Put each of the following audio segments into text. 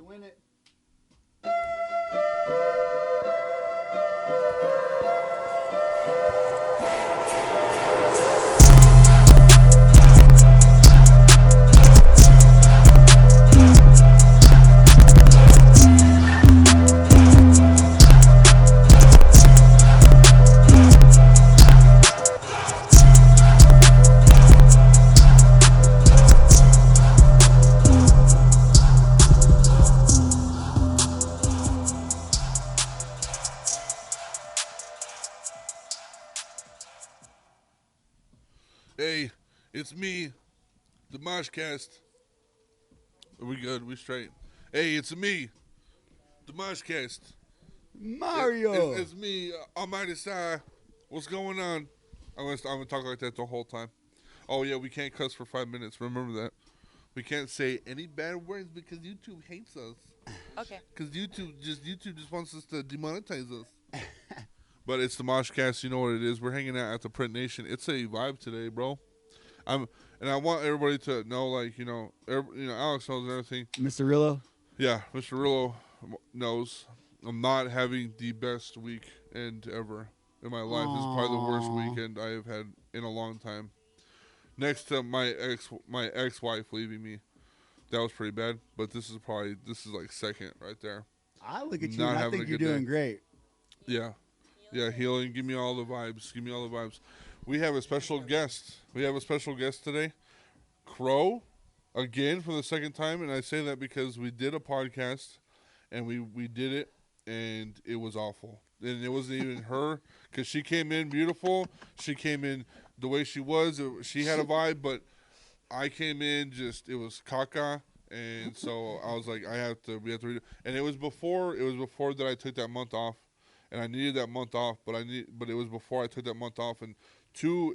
to win it. Hey, it's me, the MOSHCAST. Are we good? We straight? Hey, it's me, the MOSHCAST. Mario. It's me, Almighty Sai. What's going on? I'm gonna talk like that the whole time. Oh yeah, we can't cuss for 5 minutes. Remember that. We can't say any bad words because YouTube hates us. Okay. Because YouTube just wants us to demonetize us. But it's the MOSHCAST. You know what it is. We're hanging out at the Print Nation. It's a vibe today, bro. And I want everybody to know, like, Alex knows everything. Mr. Rillo. Yeah, Mr. Rillo knows. I'm not having the best weekend ever in my life. This is probably the worst weekend I have had in a long time. Next to my ex-wife leaving me. That was pretty bad, but this is like second right there. I look at you Not and I having think a you're good doing day. great. Yeah. Yeah, healing. Give me all the vibes. Give me all the vibes. We have a special guest. We have a special guest today. Crow, again for the second time. And I say that because we did a podcast, and we did it, and it was awful. And it wasn't even her, because she came in beautiful. She came in the way she was. She had a vibe, but I came in it was caca. And so I was like, we have to read it. And it was before that I took that month off. And I needed that month off, but it was before I took that month off. And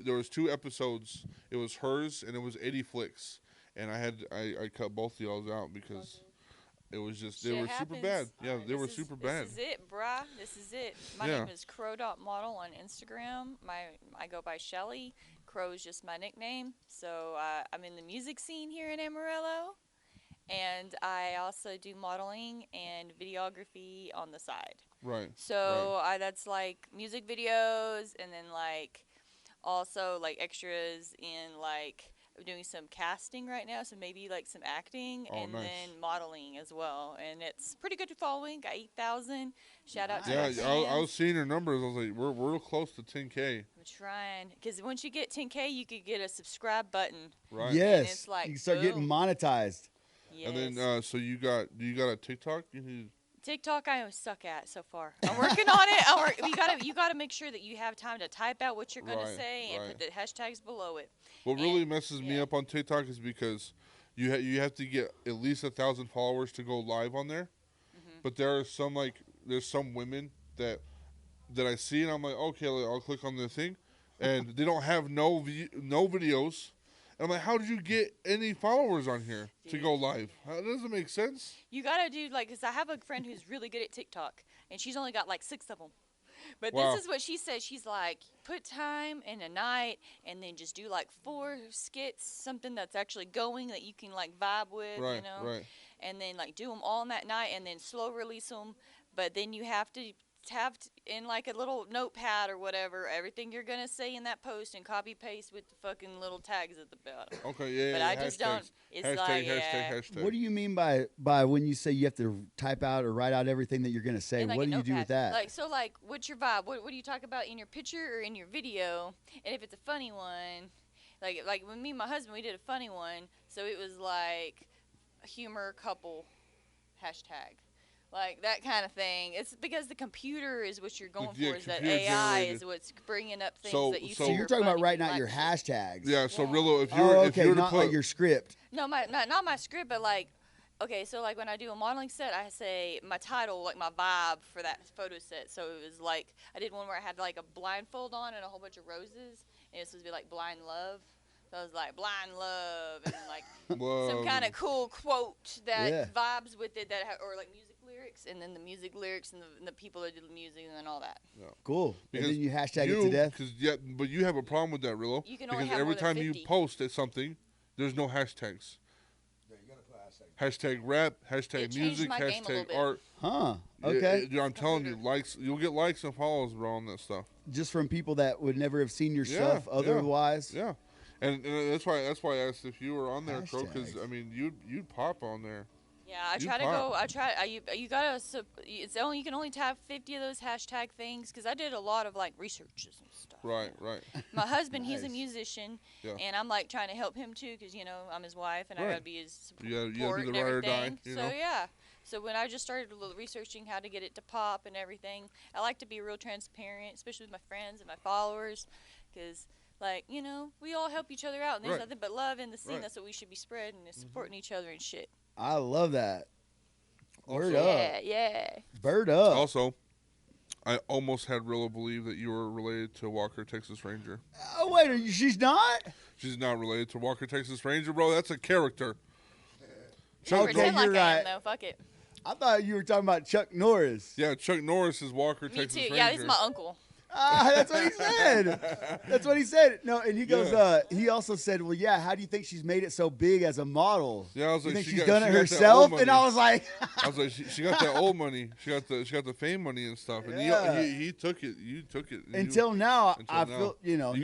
there was 2 episodes. It was hers and it was 80 flicks, and I cut both of y'all's out because it was just they were super bad. Yeah, they were super bad. This is it, bruh. This is it. My name is Crow.model on Instagram. I go by Shelly. Crow is just my nickname. So I'm in the music scene here in Amarillo, and I also do modeling and videography on the side. Right. So that's like music videos, and then like also like extras in like I'm doing some casting right now, so maybe like some acting, and nice. then modeling as well. And it's pretty good following. Got 8,000. Shout out to yeah. my fans. I was seeing her numbers. I was like, we're close to 10K. I'm trying, because once you get 10K, you could get a subscribe button. Right. Yes. And it's like, you can start getting monetized. Yes. And then so do you got a TikTok? TikTok I suck at so far. I'm working on it. You gotta make sure that you have time to type out what you're gonna say and put the hashtags below it. What really messes me up on TikTok is because you have to get at least 1,000 followers to go live on there. Mm-hmm. But there's some women that I see, and I'm like, okay, I'll click on the thing, and they don't have no videos. And I'm like, how did you get any followers on here to go live? That doesn't make sense. You gotta do because I have a friend who's really good at TikTok, and she's only got like 6 of them. But this is what she says. She's like, put time in a night, and then just do like 4 skits, something that's actually going that you can like vibe with, right, you know. Right. And then like do them all in that night, and then slow release them. But then you have to in like a little notepad or whatever everything you're gonna say in that post and copy paste with the fucking little tags at the bottom. Okay, yeah. But I just don't. It's hashtag. What do you mean by when you say you have to type out or write out everything that you're gonna say? Like what do you do with that? Like what's your vibe? What do you talk about in your picture or in your video? And if it's a funny one, like when me and my husband we did a funny one, so it was like a humor couple hashtag. Like that kind of thing. It's because the computer is what you're going for. Is that AI is what's bringing up things that you. So you're talking about writing out your hashtags. Yeah. So Rillo, if you're not like your script. No, not my script, but like, okay, so like when I do a modeling set, I say my title, like my vibe for that photo set. So it was like I did one where I had like a blindfold on and a whole bunch of roses, and it's supposed to be like blind love. So I was like blind love and like some kind of cool quote that vibes with it or like music lyrics, and then the music lyrics and the people that do the music and then all that. Yeah. Cool. Because and then you hashtag it to death. But you have a problem with that, Rillo. You can only because have every more than time 50. you post something, there's no hashtags. Yeah, you gotta put hashtags Hashtag rap. It Hashtag changed music. my game a little Hashtag bit. art. Huh. Okay. I'm telling you, likes. You'll get likes and follows, bro, on that stuff. Just from people that would never have seen your Yeah, stuff yeah. otherwise. Yeah, and that's why I asked if you were on there, Crow, because Hashtags. I mean you'd pop on there. Yeah, I You try to pop. go. I try. You gotta. It's only you can only have 50 of those hashtag things because I did a lot of like researches and stuff. Right. My husband, he's a Nice. musician, Yeah. and I'm like trying to help him too because I'm his wife and I Right. gotta be his support You gotta be the and ride or die, everything. you So know? yeah. So when I just started researching how to get it to pop and everything, I like to be real transparent, especially with my friends and my followers, because we all help each other out, and there's Right. nothing but love in the scene. Right. That's what we should be spreading, is supporting each other and shit. I love that. Word Also- up. Yeah. Bird up. Also, I almost had Rilla believe that you were related to Walker, Texas Ranger. Oh, wait, she's not? She's not related to Walker, Texas Ranger, bro. That's a character. Don't Okay, pretend like you're I right. am, though. Fuck it. I thought you were talking about Chuck Norris. Yeah, Chuck Norris is Walker, Me Texas too. Ranger. Yeah, he's my uncle. That's what he said. That's what he said. No, and he goes, Yeah. he also said, well, yeah, how do you think she's made it so big as a model? Yeah, I was You like, think she she's got- done she it got that herself? old And money. I was like, I was like, she got that old money. She got the fame money and stuff. And Yeah. he took it. You took it. until now, Until I now. feel, you not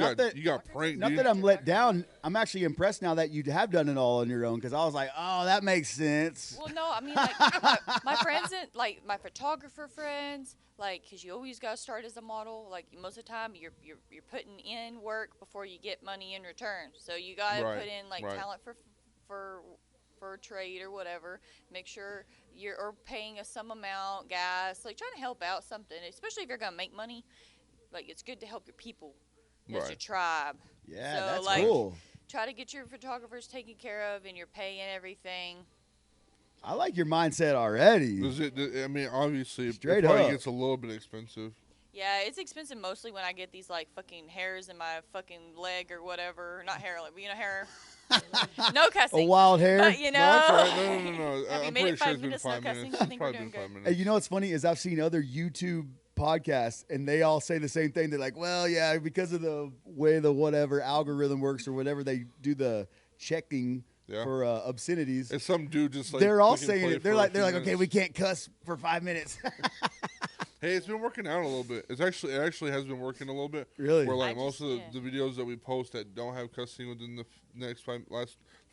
got pranked. Not dude. that I'm let down. I'm actually impressed now that you have done it all on your own because I was like, oh, that makes sense. Well, no, I mean, like, my friends, like, my photographer friends, like, because you always got to start as a model. Like, most of the time, you're putting in work before you get money in return. So you got to Right, put in, like, right. talent for trade or whatever. Make sure you're or paying some amount, gas, like, trying to help out something, especially if you're going to make money. Like, it's good to help your people. That's your Right. tribe. Yeah, So, that's like, cool. Try to get your photographers taken care of and you're paying everything. I like your mindset already. I mean, obviously, Straight it probably up. gets a little bit expensive. Yeah, it's expensive mostly when I get these like fucking hairs in my fucking leg or whatever. Not hair, like hair. No A cussing. wild hair. But you know. No, that's all right. No. Have you I'm made pretty it sure 5 it's been minutes, no 5 cussing? minutes. I It's think we're probably doing been 5 good. minutes. Hey, you know what's funny is I've seen other YouTube podcasts and they all say the same thing. They're like, well, yeah, because of the way the whatever algorithm works or whatever they do the checking Yeah. for obscenities. It's some dude just like They're all clicking saying play it. They're for a like, few okay, minutes. we can't cuss for 5 minutes. Hey, it's been working out a little bit. It actually has been working a little bit. Really? Where like I most just- of the videos that we post that don't have cussing within the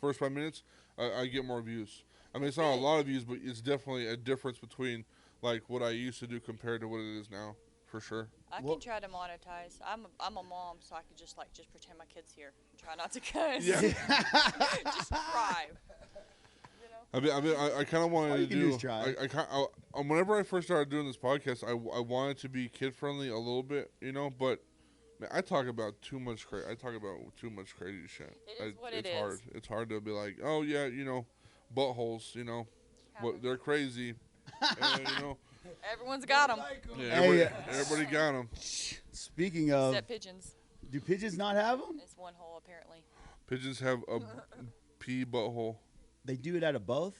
first 5 minutes, I get more views. I mean, it's not a lot of views, but it's definitely a difference between like what I used to do compared to what it is now, for sure. I Well- can try to monetize. I'm a mom, so I could just pretend my kid's here and try not to cuss. Yeah. Just cry. I kind of wanted All to you can do do. is try. Whenever I first started doing this podcast, I wanted to be kid friendly a little bit, but man, I talk about too much crazy shit. It is what it it's is. hard. It's hard to be like, oh yeah, buttholes, what they're crazy, and, Everyone's got them. yeah, Hey, everybody got them. Speaking of, Except pigeons. do pigeons not have them? It's one hole apparently. Pigeons have a pee butthole. They do it out of both?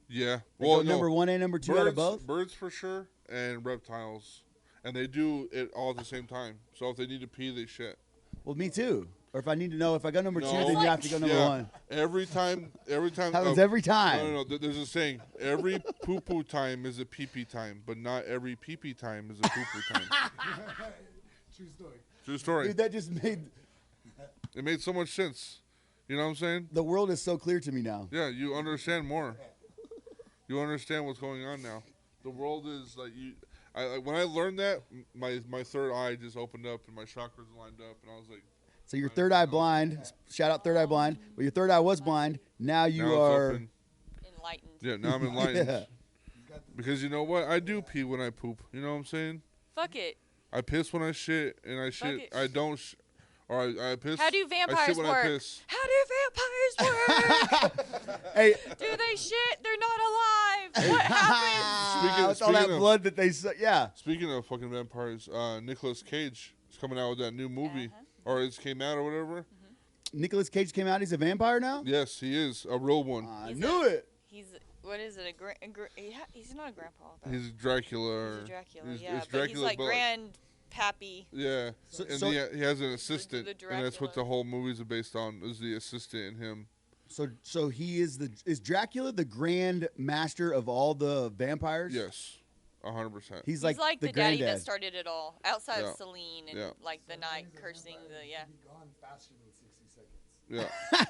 Yeah. They go number one and number two out of both? Birds for sure, and reptiles, and they do it all at the same time. So if they need to pee, they shit. Well, me too. Or if I need to know if I go number No. two, then you have to go number Yeah. one. Every time. Happens every time. No. There's a saying: every poo poo time is a pee pee time, but not every pee pee time is a poo poo time. True story. Dude, that just made It made so much sense. You know what I'm saying? the world is so clear to me now. Yeah, you understand more. You understand what's going on now. The world is like you. When I learned that, my third eye just opened up and my chakras lined up, and I was like, So your third eye blind, shout out third eye blind. Well, your third eye was blind. Now you now it's are. open. Enlightened. Yeah, now I'm enlightened. Yeah. Because you know what? I do pee when I poop. You know what I'm saying? Fuck it. I piss when I shit, and I shit. it. I don't. Or I piss. How do I vampires shit when I work? piss. How do vampires work? Hey, Do they shit? They're not alive. What happens? with all that speaking of- blood that they suck. Yeah. Speaking of fucking vampires, Nicolas Cage is coming out with that new movie, or it came out or whatever. Nicolas Cage came out. He's a vampire now? Yes, he is a real one. I He's knew a- it. He's what is it? He's not a grandpa. Though. He's Dracula. He's Or, a Dracula. he's- Yeah, it's but he's Dracula, like but- grandpappy. Yeah, So- and so- he has an assistant, the and that's what the Dracula. whole movies are based on. Is the assistant and him. So he is Dracula the grand master of all the vampires? Yes, 100%. He's He's like like the the daddy granddad. that started it all, outside Yeah. of Celine and Yeah. like the night cursing the Be gone faster than 60 seconds. Yeah.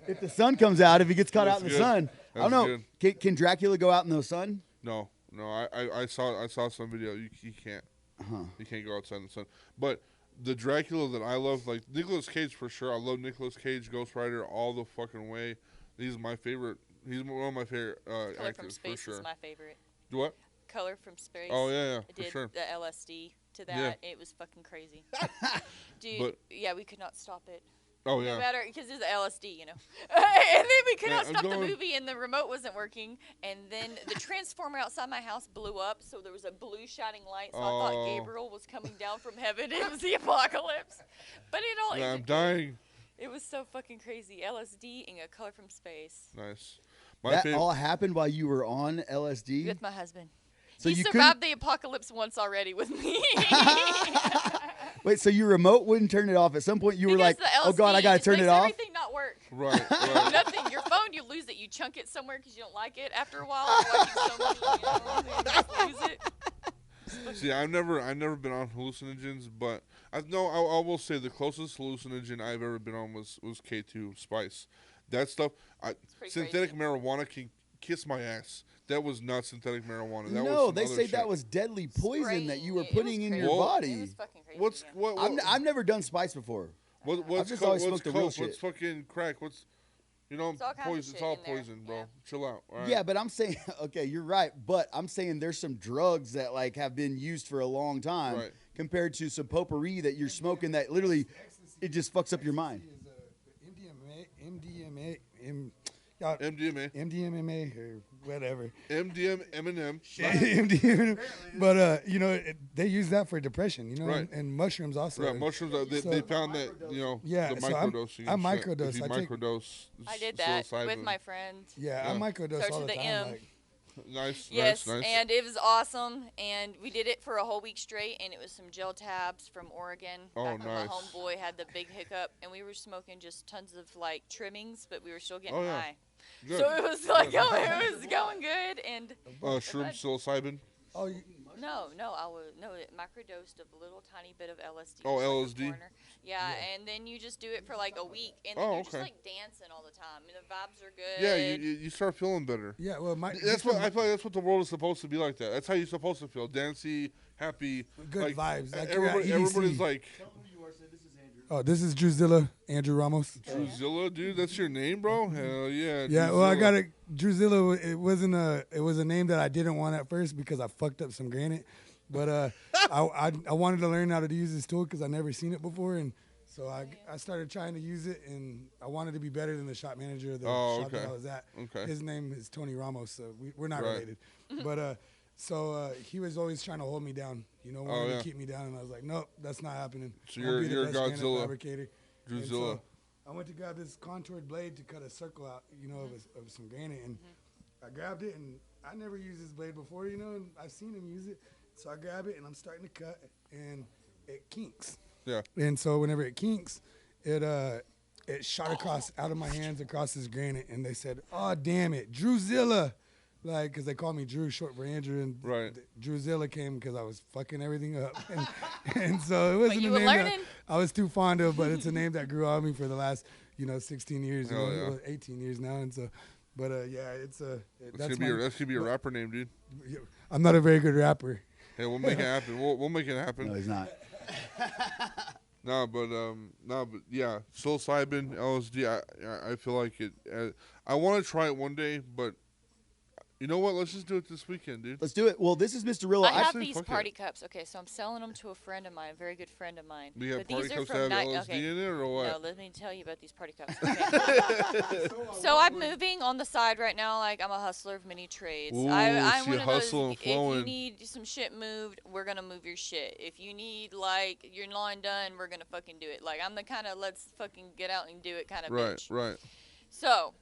If the sun comes out, if he gets caught out in the That's good. sun, I don't That's know. good. Can Dracula go out in the sun? No. I saw some video. You can't. You can't go outside in the sun. But the Dracula that I love, like Nicolas Cage for sure. I love Nicolas Cage, Ghost Rider, all the fucking way. He's my favorite. He's one of my favorite Color from actors for Space sure. is my favorite. What? Color from Space. Oh yeah, I for did sure. the LSD to that. Yeah. It was fucking crazy. Dude, But- yeah, we could not stop it. Oh No yeah. matter, because it's the LSD, you know. And then we could Yeah, not I'm stop going- the movie, and the remote wasn't working. And then the transformer outside my house blew up, so there was a blue shining light. So I Oh. thought Gabriel was coming down from heaven. It was the apocalypse. But it all. Yeah, I'm dying. It was so fucking crazy. LSD and A Color from Space Nice. My That favorite. all happened while you were on LSD. with my husband. So He you survived the apocalypse once already with me. Wait, so your remote wouldn't turn it off? At some point, you were Because like, the "Oh God, I LSD gotta just turn makes it off." Everything not work. Right. Right. Nothing. Your phone, you lose it. You chunk it somewhere because you don't like it. After a while, you're watching so many, you just lose it. See, I've never been on hallucinogens, but I will say the closest hallucinogen I've ever been on was K2 Spice. That stuff, pretty synthetic crazy. marijuana can kiss my ass. That was not synthetic marijuana. That was No, some they other say shit. that was deadly poison that you were Spraying it. It putting was in crazy. your Well, body. It was fucking crazy. What's yeah. what? I've never done spice before. What's just coke? always What's smoked the real coke? What's shit. fucking crack? What's It's all kinds of poison? It's shit all in there. poison, bro. Yeah. Chill out. All right? Yeah, but I'm saying, okay, you're right, but I'm saying there's some drugs that like have been used for a long time Right. compared to some potpourri that you're smoking that literally it just fucks up your mind. MDMA, MDMA or whatever. MDM, Eminem. MDMA. But they use that for depression, Right. and mushrooms also. Yeah, mushrooms. They So- found that Yeah, the so I'm- microdosing. I'm and shit. microdose. If you I take- microdose. I did that with psilocybin. my friend. Yeah, Yeah. I microdose Start all to the the time. M. Like, Nice, Yes, nice. and it was awesome. And we did it for a whole week straight, and it was some gel tabs from Oregon. Oh, back when nice. my homeboy had the big hiccup, and we were smoking just tons of like trimmings, but we were still getting Oh, yeah. high. Good. So it was like, it was going good. And Shroom psilocybin. oh, you, no, it microdosed a little tiny bit of LSD. Oh, just like a LSD? corner. Yeah, and then you just do it for like a week, and Oh, then you're just okay. like dancing all the time. And the vibes are good. Yeah, you start feeling better. yeah. Well, That's what I feel like. That's what the world is supposed to be like. That. That's how you're supposed to feel. Dancey, happy, Good like, vibes. Like you're at everybody's EDC. like, Oh, this is Druzilla, Andrew Ramos. Druzilla, dude. That's your name, bro. Hell yeah. Yeah, well, I Druzilla. got it. Druzilla. It was a name that I didn't want at first because I fucked up some granite, but I wanted to learn how to use this tool because I never seen it before, and so I started trying to use it, and I wanted to be better than the shop manager of the Oh, shop that okay. I was at. Okay. His name is Tony Ramos, so we're not Right. related, but so he was always trying to hold me down, wanted Oh, yeah. to keep me down, and I was like, nope, that's not happening. So I'll be the you're best granite Godzilla. fabricator. And so Druzilla. I went to grab this contoured blade to cut a circle out, of some granite, and I grabbed it, and I never used this blade before, and I've seen him use it, so I grab it, and I'm starting to cut, and it kinks, Yeah. and so whenever it kinks, it shot across out of my hands across this granite, and they said, "Oh damn it, Druzilla," like because they call me Drew, short for Andrew, and Right. Druzilla came because I was fucking everything up, and so it wasn't you a were name that learning. I was too fond of, but it's a name that grew on me for the last 16 years, Hell yeah. 18 years now, and so. But yeah, it's That's gonna be a rapper name, dude. I'm not a very good rapper. Hey, we'll make it happen. We'll make it happen. No, he's not. No, but yeah, psilocybin, LSD. I feel like it. I want to try it one day, but you know what? Let's just do it this weekend, dude. Let's do it. Well, this is Mr. Rillo. I have Actually, these fuck party it. cups. Okay, so I'm selling them to a friend of mine, a very good friend of mine. We have But party these are cups that from have night. LSD Okay. in it, or what? No, let me tell you about these party cups. Okay. So I'm moving on the side right now. Like I'm a hustler of many trades. Ooh, I'm she one of hustle those. and If you flowing. need some shit moved, we're gonna move your shit. If you need like your lawn done, we're gonna fucking do it. Like I'm the kind of let's fucking get out and do it kind of Right, bitch. right. So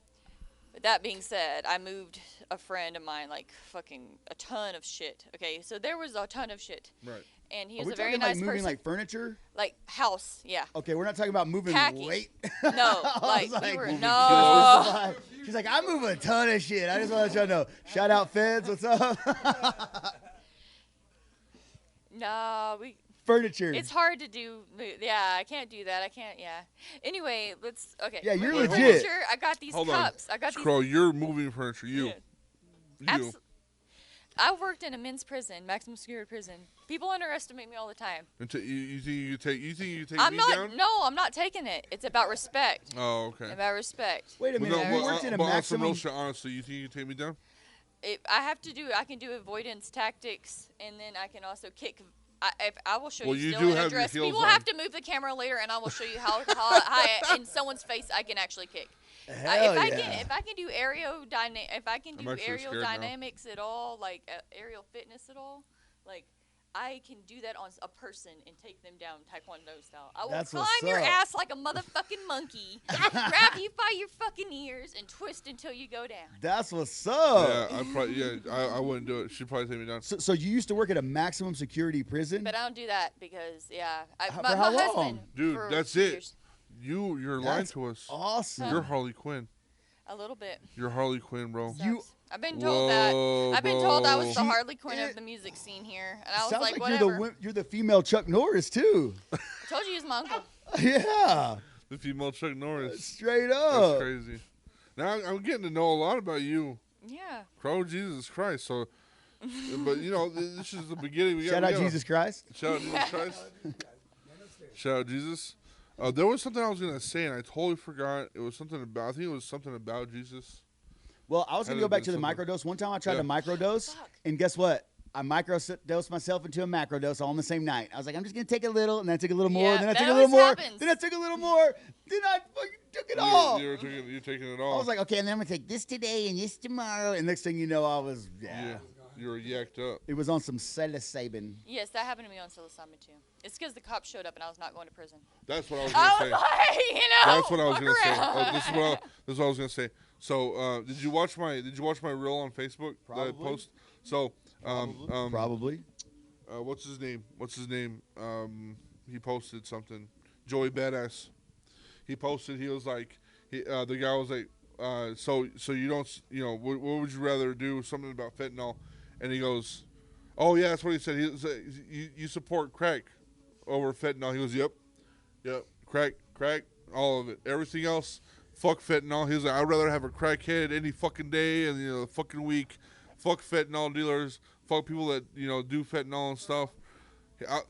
With that being said, I moved a friend of mine like fucking a ton of shit. Okay, so there was a ton of shit. Right. And he Are was we a very talking nice like moving person. like furniture? Like house, yeah. Okay, we're not talking about moving Packing. weight. No, I was like we were moving no. She's like, I move a ton of shit. I just want to let y'all know. Shout out Feds, what's up? No, we. Furniture. It's hard to do. Yeah, I can't do that. I can't. Yeah. Anyway, let's. Okay. Yeah, you're with legit. furniture, I got these Hold cups. on. I got these. Scroll, you're moving furniture. You. Yeah. You. I worked in a men's prison, maximum security prison. People underestimate me all the time. You think you take I'm me not. down? No, I'm not taking it. It's about respect. Oh, okay. About respect. Wait a minute. You worked in a but on some maximum. real shit, honestly, you think you can take me down? I have to do. I can do avoidance tactics, and then I can also kick. I will show Well, you you still do in a have your dress. heels People on. have to move the camera later, and I will show you how high in someone's face I can actually kick. Hell if I yeah. can, if I can do if I can I'm do actually aerial scared now. dynamics at all, like aerial fitness at all, like I can do that on a person and take them down Taekwondo style. I will That's climb what's your up. ass like a motherfucking monkey, grab you by your fucking ears, and twist until you go down. That's what's up. I wouldn't do it. She'd probably take me down. So you used to work at a maximum security prison? But I don't do that because For my how husband. long? Dude, for that's 2 it. years. You're lying That's to us. awesome. You're Harley Quinn. A little bit. You're Harley Quinn, bro. Sucks. You- I've been told that. Whoa, I've been told I was the bro. Harley Quinn It- of the music scene here, and I was Sounds like, like whatever. you're the female Chuck Norris too. I told you he's my uncle. Yeah, The female Chuck Norris. straight That's up. crazy. Now I'm getting to know a lot about you. Yeah. Crow, Jesus Christ. So, but you know, this is the beginning. Shout out Jesus Christ. Shout out Jesus Christ. Shout out Jesus. There was something I was gonna say and I totally forgot. It was something about. I think it was something about Jesus. Well, I was gonna Had go it back been to the something- microdose. One time I tried Yeah. to microdose, Fuck. and guess what? I microdosed myself into a macrodose all in the same night. I was like, I'm just gonna take a little, and then I took a little more, Yeah, then I that took a little always more, happens. then I took a little more, then I fucking took it all. You're taking it all. I was like, okay, and then I'm gonna take this today and this tomorrow, and next thing you know, I was yeah, you were yacked up. It was on some psilocybin. Yes, that happened to me on psilocybin too. It's because the cops showed up and I was not going to prison. That's what I was I gonna was say. like, you know, That's what I was fuck gonna say. around. This is what I was gonna say. So, did you watch my reel on Facebook that I Probably. post? So, Probably. what's his name? He posted something. Joey Badass. He posted. He was like, the guy was like, so you don't, what would you rather do? Something about fentanyl, and he goes, oh yeah, that's what he said. He was like, you support crack over fentanyl. He goes, yep, crack, all of it. Everything else, fuck fentanyl. He was like, I'd rather have a crackhead any fucking day and the fucking week. Fuck fentanyl dealers. Fuck people that do fentanyl and stuff.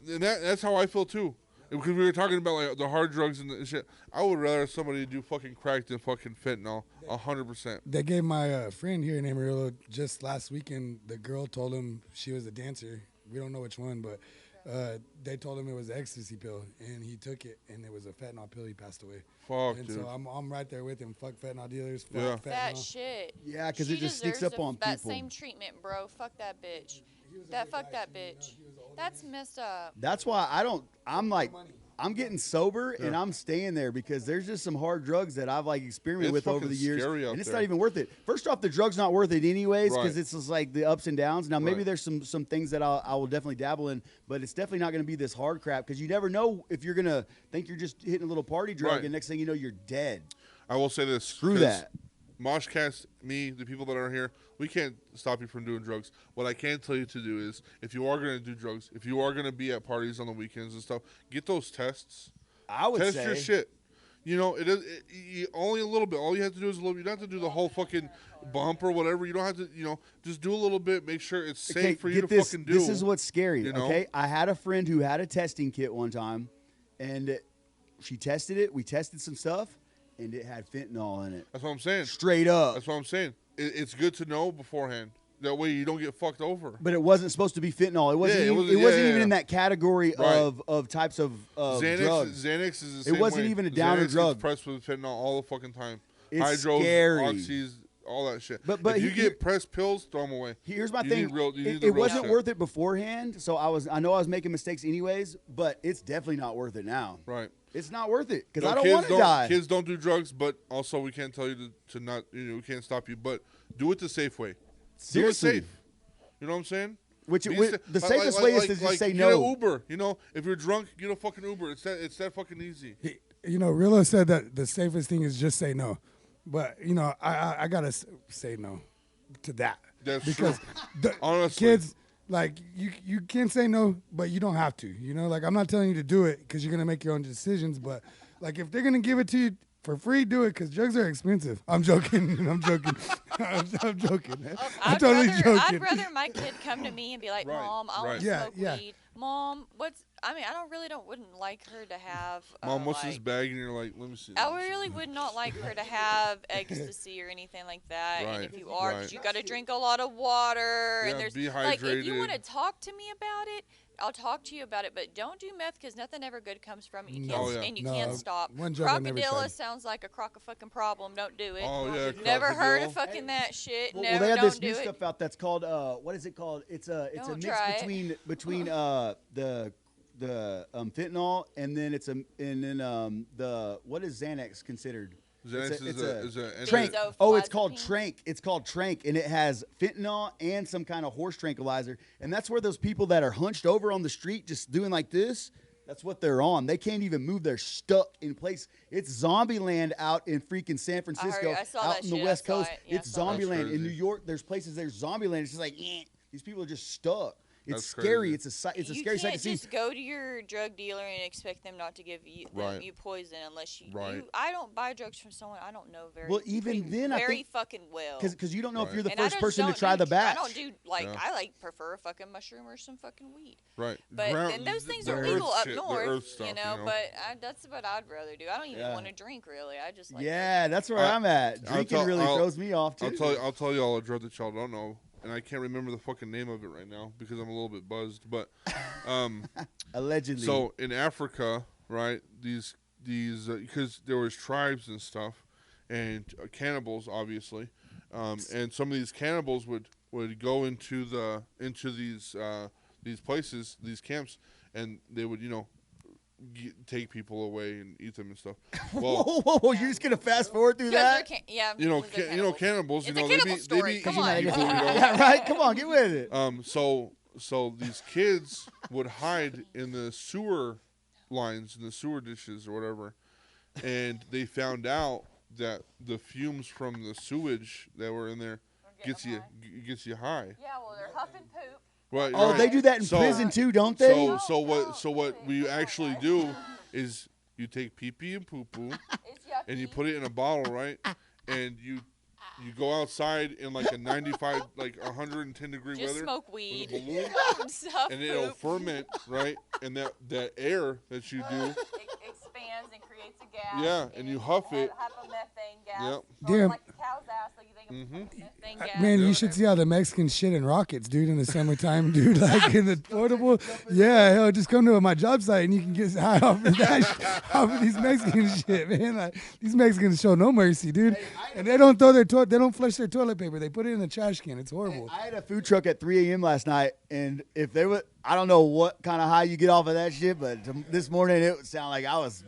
And that's how I feel too. Because we were talking about like the hard drugs and the shit. I would rather somebody do fucking crack than fucking fentanyl. 100%. They gave my friend here in Amarillo just last weekend. The girl told him she was a dancer. We don't know which one, but they told him it was an ecstasy pill, and he took it, and it was a fentanyl pill. He passed away. Fuck, And dude. so I'm right there with him. Fuck fentanyl dealers. Fuck Yeah. That fentanyl. shit. Yeah, 'cause She it just sneaks deserves up on that people. same treatment, bro. Fuck that bitch. He was a That good fuck guy, that too, bitch. he was older That's than me. messed up. That's why I'm getting sober and Yeah. I'm staying there because there's just some hard drugs that I've like experimented It's with over fucking the years, scary out and it's there. not even worth it. First off, the drug's not worth it anyways because Right. it's just like the ups and downs. Now maybe Right. there's some things that I will definitely dabble in, but it's definitely not going to be this hard crap because you never know if you're gonna think you're just hitting a little party drug Right. and next thing you know you're dead. I will say this. Screw 'cause that. MOSHCAST, me, the people that are here, we can't stop you from doing drugs. What I can tell you to do is, if you are going to do drugs, if you are going to be at parties on the weekends and stuff, get those tests. I would Test say your shit. Only a little bit. All you have to do is a little. You don't have to do the whole fucking bump or whatever. You don't have to. Just do a little bit. Make sure it's safe Okay, for you get to this. fucking do. This is what's scary. you know? Okay, I had a friend who had a testing kit one time, and she tested it. We tested some stuff, and it had fentanyl in it. That's what I'm saying. Straight up. That's what I'm saying. It's good to know beforehand. That way you don't get fucked over. But it wasn't supposed to be fentanyl. It wasn't. Yeah, it even, wasn't- it wasn't yeah, even yeah. in that category Right. of types of drugs. Xanax is the same wasn't way. even a downer Xanax drug. gets pressed with fentanyl all the fucking time. It's Hydros, scary. oxys, all that shit. But if you get pressed pills, throw them away. Here's my You thing. need real- you need it the real wasn't shit. worth it beforehand, so I know I was making mistakes anyways, but it's definitely not worth it now. Right. It's not worth it because No, I don't kids want to die. Kids don't do drugs, but also we can't tell you to not. We can't stop you, but do it the safe way. Seriously. Do it safe. You know what I'm saying? The safest way is to just say no. Get an Uber. If you're drunk, get a fucking Uber. It's that fucking easy. Rilo said that the safest thing is just say no, but I gotta say no to that. That's because true. Honestly. kids, like you can say no, but you don't have to. Like I'm not telling you to do it because you're gonna make your own decisions. But like if they're gonna give it to you for free, do it because drugs are expensive. I'm joking. I'm joking. I'm joking. Man. I'm totally joking. I'd rather my kid come to me and be like, Right, Mom, I want right. to smoke Yeah. weed. Mom, I wouldn't like her to have. Mom, what's this bag? And you're like, let me see. I really would not like her to have ecstasy or anything like that. Right, And if you are, right. you got to drink a lot of water. Yeah, And there's be like, if you hydrated. want to talk to me about it, I'll talk to you about it. But don't do meth because nothing ever good comes from it. You No. can't, Oh, yeah. and you No, can't stop. one drug I never Crocodilla tried. sounds like a crock of fucking problem. Don't do it. Oh yeah. Never heard of crocodile. fucking that shit. Well, Never, they have don't this do new it. stuff out that's called what is it called? It's a Don't mix try it. between the fentanyl and then the what is Xanax considered? Xanax is a Trank. Benzo- Oh, it's called Fluoxetine. Trank. It's called Trank, and it has fentanyl and some kind of horse tranquilizer. And that's where those people that are hunched over on the street just doing like this, that's what they're on. They can't even move. They're stuck in place. It's zombie land out in freaking San Francisco, I saw out that in the shit. I West saw Coast. it. Yeah, It's I saw that. zombie land. That's In New crazy. York, there's places there's zombie land. It's just like, these people are just stuck. It's That's scary. crazy. It's a You scary sight to can't see. just go to your drug dealer and expect them not to give you Right. you poison unless you. Right. I don't buy drugs from someone I don't know very. Well, even pretty- then, I very think- fucking well. Because you don't know if Right. you're the And I first just person to don't try do- the batch. I don't do like Yeah. I prefer a fucking mushroom or some fucking weed. Right. But and those things are legal up north, stuff, But that's what I'd rather do. I don't even Yeah. want to drink really. I just like Yeah, that's where I'm at. Drinking really throws me off too. I'll tell you all a drug that y'all don't know, and I can't remember the fucking name of it right now because I'm a little bit buzzed. But Allegedly. so in Africa, right? These because there was tribes and stuff, and cannibals, obviously, and some of these cannibals would go into these places, these camps, and they would take people away and eat them and stuff. Well, whoa! You're just gonna fast forward through that? cannibals. It's a they cannibal be story. Come on. eating people, Yeah, right. Come on, get with it. So these kids would hide in the sewer lines, in the sewer dishes or whatever, and they found out that the fumes from the sewage that were in there gets you high. Yeah, well, they're huffing poop. Right. Oh, right. they do that in So- prison too, don't they? So what we actually do is you take pee pee and poo poo It's yucky. and you put it in a bottle, right? And you go outside in like a 95, like 110 degree Just weather smoke with a weed. balloon, Stuff and it'll poop. ferment, right? And that air that you do, It expands and creates a gas. Yeah, and you huff it. Hypomethane gas. Yep. Damn. Like the cow's ass, like you think of methane gas. Man, you should see how the Mexicans shit in rockets, dude, in the summertime, dude. Like in the portable. Yeah, hell, just come to my job site and you can get high off of that, off of these Mexican shit, man. Like these Mexicans show no mercy, dude. And they don't throw they don't flush their toilet paper. They put it in the trash can. It's horrible. I had a food truck at 3 a.m. last night, and if they were, I don't know what kind of high you get off of that shit, but this morning it would sound like I was.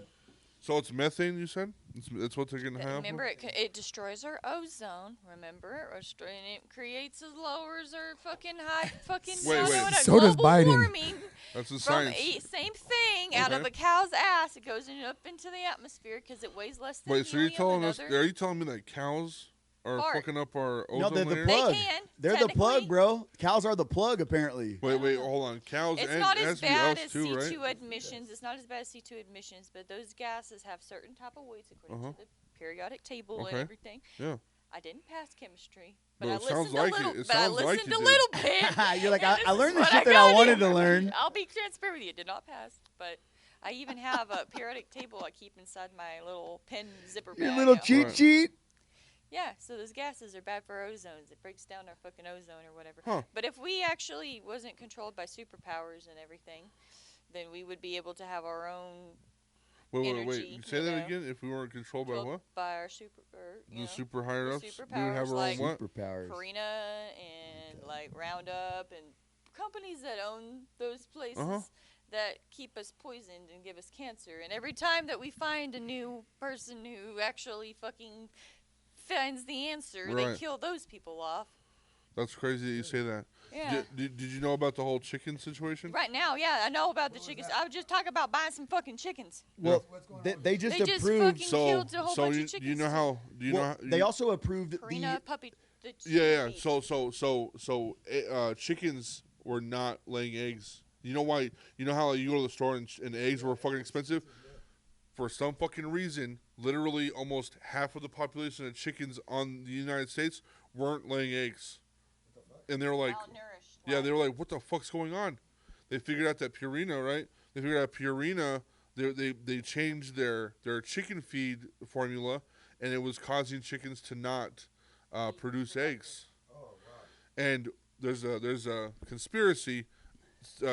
So it's methane, you said? That's what they're gonna have. Remember, it destroys our ozone. Remember, it creates and lowers our fucking high fucking. Wait. So does global Biden. warming. That's the From science. same thing out of Okay. a cow's ass. It goes up into the atmosphere because it weighs less than Wait, so you're helium. telling us? Another- Are you telling me that cows are Fart. fucking up our ozone No, they're the layer? plug. can, They're the plug, technically. bro. Cows are the plug, apparently. Wait, hold on. Cows It's and not has as to be bad us as too, right? C2 emissions. It's not as bad as C2 emissions, but those gases have certain type of weights according Uh-huh. to the periodic table Okay. and everything. Yeah. I didn't pass chemistry, but But I it sounds listened a like little. it. It But I sounds like listened you a did. little bit. You're like, and I this learned is the what shit that I got wanted in. to learn. I'll be transparent with you. Did not pass, but I even have a periodic table I keep inside my little pen zipper bag. Your little at cheat home. sheet. Yeah, so those gases are bad for ozones. It breaks down our fucking ozone or whatever. Huh. But if we actually wasn't controlled by superpowers and everything, then we would be able to have our own energy. Wait. Say that again. If we weren't controlled by what? By our super, or, The super higher ups. We would superpowers, have our like own what? Superpowers. Purina and like Roundup and companies that own those places Uh-huh. that keep us poisoned and give us cancer. And every time that we find a new person who actually fucking finds the answer, they Right. kill those people off. That's crazy that you say that. Yeah. Did you know about the whole chicken situation? Right now, yeah, I know about the chickens. I was just talking about buying some fucking chickens. Well, What's going they, on? they just They just approved. fucking killed a whole bunch of chickens. Do you know how? Do you know? well, How, they also approved Purina the. puppy. The Yeah. meat. So chickens were not laying eggs. You know why? You know how you go to the store and eggs were fucking expensive? For some fucking reason, literally almost half of the population of chickens on the United States weren't laying eggs. And they were like, Malnourished. yeah, they were like, what the fuck's going on? They figured out that Purina, right? They figured out Purina, they changed their chicken feed formula, and it was causing chickens to not produce eggs. And there's a conspiracy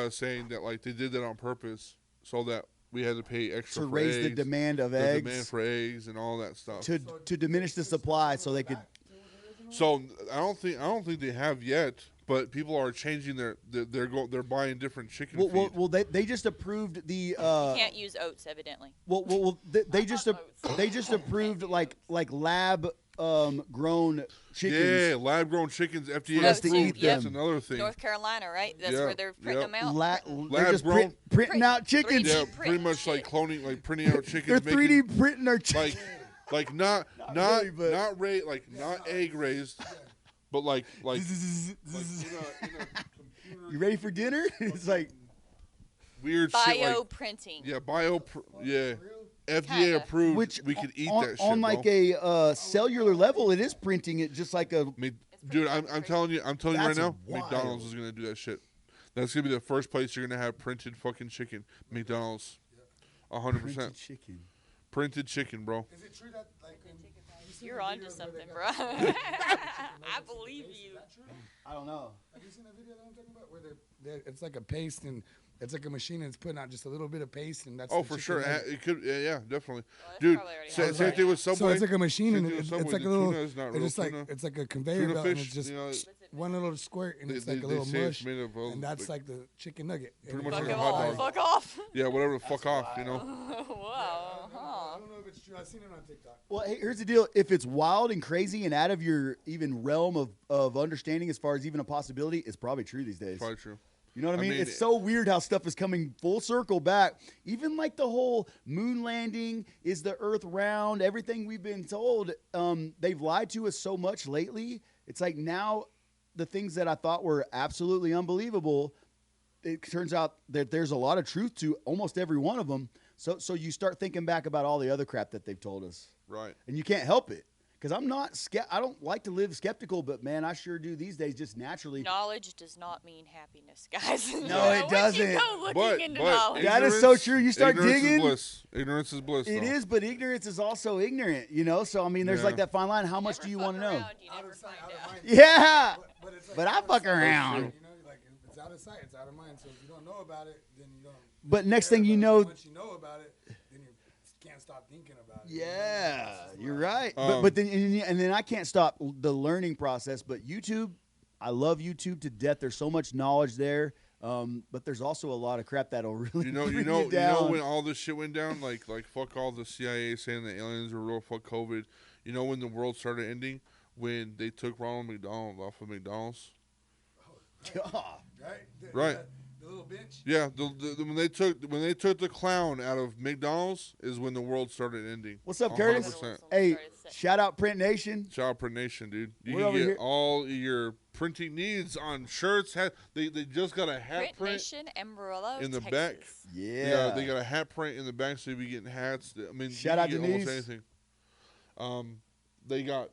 saying that like they did that on purpose so that we had to pay extra to for raise the eggs, demand of the eggs, demand for eggs and all that stuff. to diminish the supply, so they could. So I don't think they have yet, but people are changing they're buying different chicken feed. Well, they just approved the. You can't use oats, evidently. They just approved like lab grown chickens. Yeah, lab grown chickens, FDA For us to approved. eat That's them. another thing. North Carolina, right? That's Yeah, where they're printing yep. them out. They're just grown. printing out chickens. Yeah, Print pretty much like shit. cloning, like printing out chickens. They're 3D making, printing our chickens. like not really, but- not egg raised, but like in a You ready for dinner? It's like weird shit Bio like printing. FDA Kinda. approved. which we could eat on, that shit, on like bro. a cellular level. It is printing it just like a. I mean, dude, I'm telling you right That's now, wild. McDonald's is gonna do that shit. That's gonna be the first place you're gonna have printed fucking chicken. McDonald's, 100%. Printed chicken. Printed chicken, bro. Is it true that like You're onto something, bro. I believe you. I don't know. Have you seen that video that I'm talking about? Where it's like a paste and it's like a machine and it's putting out just a little bit of paste and that's. Oh, the for chicken sure. nugget. It could. Yeah, definitely. that's Dude, probably already same happened. thing with Subway. So it's like a machine Same and thing with it's Subway. like a The little. tuna is not It's real just like tuna. it's like a conveyor Tuna belt and fish, it's just you know, one little squirt and they- it's like a they little say it's mush made of, and that's like the chicken nugget. pretty And much it's like a Fuck hot off. dog. Fuck off. Yeah, whatever the fuck off, you know. Wow. Huh. I don't know if it's true. I've seen it on TikTok. Well, hey, here's the deal. If it's wild and crazy and out of your even realm of understanding as far as even a possibility, it's probably true these days. Probably true. You know what I mean? mean, It's so weird how stuff is coming full circle back. Even like the whole moon landing, is the Earth round? Everything we've been told, they've lied to us so much lately. It's like now the things that I thought were absolutely unbelievable, it turns out that there's a lot of truth to almost every one of them. So you start thinking back about all the other crap that they've told us, Right. and you can't help it. Because I don't like to live skeptical, but man, I sure do these days just naturally. Knowledge does not mean happiness, guys. No, it Once doesn't. You go looking But into knowledge. That is so true. You start ignorance digging. Is bliss. Ignorance is bliss. It though. is, but ignorance is also ignorant, you know? So, I mean, there's Yeah. like that fine line. How much Never do you fuck want to know? around, you Out never of sight, find out of out. mind. Yeah. But it's like But I out of fuck sight. around. You know, like if it's out of sight, it's out of mind. So if you don't know about it, then you don't. But next care thing you about it. know. Once you know about it, then you can't stop thinking about it. Yeah, you're right. Um, but then and then I can't stop the learning process. But YouTube, I love YouTube to death. There's so much knowledge there. But there's also a lot of crap that'll really You know, bring you know, you down. when all this shit went down, like fuck all the CIA saying that aliens are real, fuck COVID. You know when the world started ending, when they took Ronald McDonald off of McDonald's. Right. Right. The little bench. Yeah, when they took the clown out of McDonald's is when the world started ending. What's up, Curtis? 100%. Hey, shout out Print Nation. Shout out Print Nation, dude. You We're can over get here. all your printing needs on shirts. They just got a hat Print print Nation, Amarillo, in the Texas. back. Yeah. They got a hat print in the back, so you'll be getting hats. I mean, Shout you out can get Denise. almost anything. They got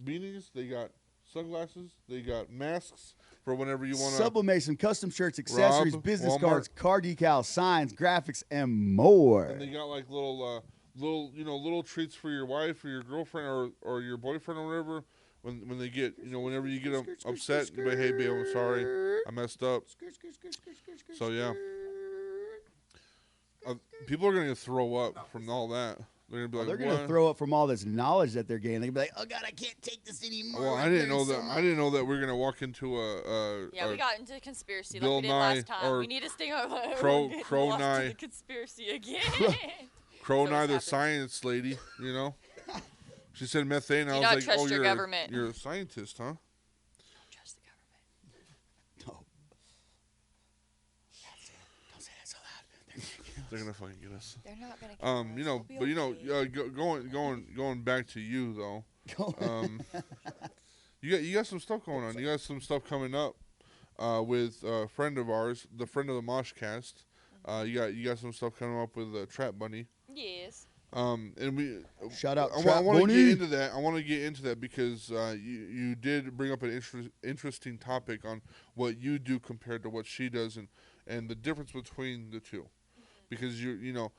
beanies. They got sunglasses. They got masks for whenever you want to. Sublimation, custom shirts, accessories, Rob, business Walmart. cards, car decals, signs, graphics, and more. And they got like little treats for your wife or your girlfriend or your boyfriend or whatever. When they get, whenever you get them upset, you be, hey babe, I'm sorry, I messed up. So yeah. people are gonna throw up from all that. They're gonna be like, They're what? gonna throw up from all this knowledge that they're getting. They're gonna be like, "Oh God, I can't take this anymore." Well, I didn't know that. I didn't know that we're gonna walk into Yeah, we got into conspiracy like Bill we did Nye last time. or We need to stay on Crow lost Nye. to the conspiracy again. Crow So Nye, it's the happened. science lady. You know, she said methane. I Do was not like, trust oh, your government. You're a scientist, huh? Don't trust the government. No. Don't say that so loud. They're gonna fucking get us. They're not gonna. Kill us. You know, We'll be but you know, okay. going back to you though. Go. You got some stuff going on. You got some stuff coming up with a friend of ours, the friend of the MOSHCAST. You got some stuff coming up with Trap Bunny. Yes. And we Shout out I Trap want to Bunny. get into that. I want to get into that because you did bring up an interesting topic on what you do compared to what she does and the difference between the two. Because you know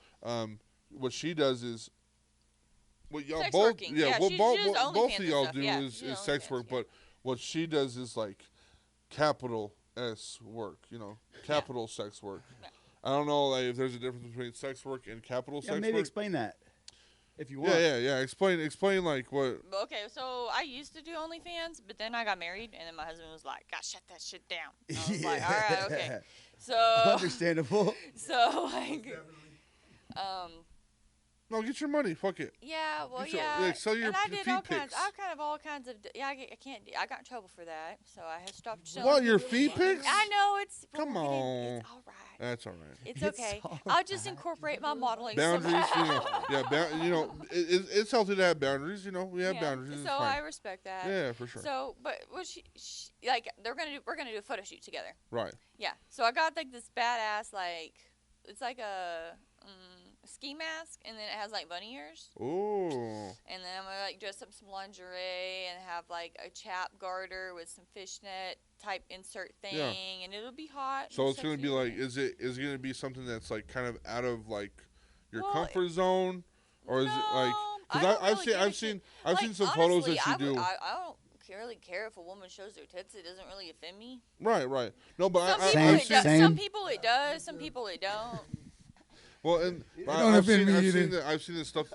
what she does is what y'all Sex both working. Yeah, what she both does OnlyFans both of and y'all stuff. do Yeah, is she does sex OnlyFans, work, yeah. but what she does is like capital S work, you know, capital sex work. Yeah. I don't know like, if there's a difference between sex work and capital Yeah, sex maybe work. explain that if you want. Yeah. Explain like what. Okay, so I used to do OnlyFans, but then I got married, and then my husband was like, "God, shut that shit down." I was like, "All right, okay." So, Understandable. so like, No, get your money. Fuck it. yeah, well, Get your- yeah, like, sell your and I feet did all kinds, pics. all kinds of, yeah, I can't, I got in trouble for that, so I have stopped selling. What, your people feet things. pics? I know it's. Come well, on. it's all right. That's all right. It's It's okay. all I'll just incorporate my modeling. Boundaries, you know. somehow. Yeah, you know, it's healthy to have boundaries. You know, we have Yeah, boundaries. It's So I fine. respect that. Yeah, for sure. So, but what she like, we're gonna do a photo shoot together. Right. Yeah. So I got like this badass like, it's like a ski mask, and then it has like bunny ears. Ooh. And then I'm gonna like dress up some lingerie and have like a chap garter with some fishnet type insert thing, Yeah. and it'll be hot. So and it's gonna sexy. be like, is it gonna be something that's like kind of out of like your Well, comfort zone, or is it like? No, I Because don't I've really seen give a I've shit. seen I've Like, seen some photos honestly, that you do. I don't really care if a woman shows their tits. It doesn't really offend me. Right. No, but Some I, people Same, it does. same. Some people it does. Some people it don't. well, and don't I've offend seen, me I've either. seen that. I've seen this stuff.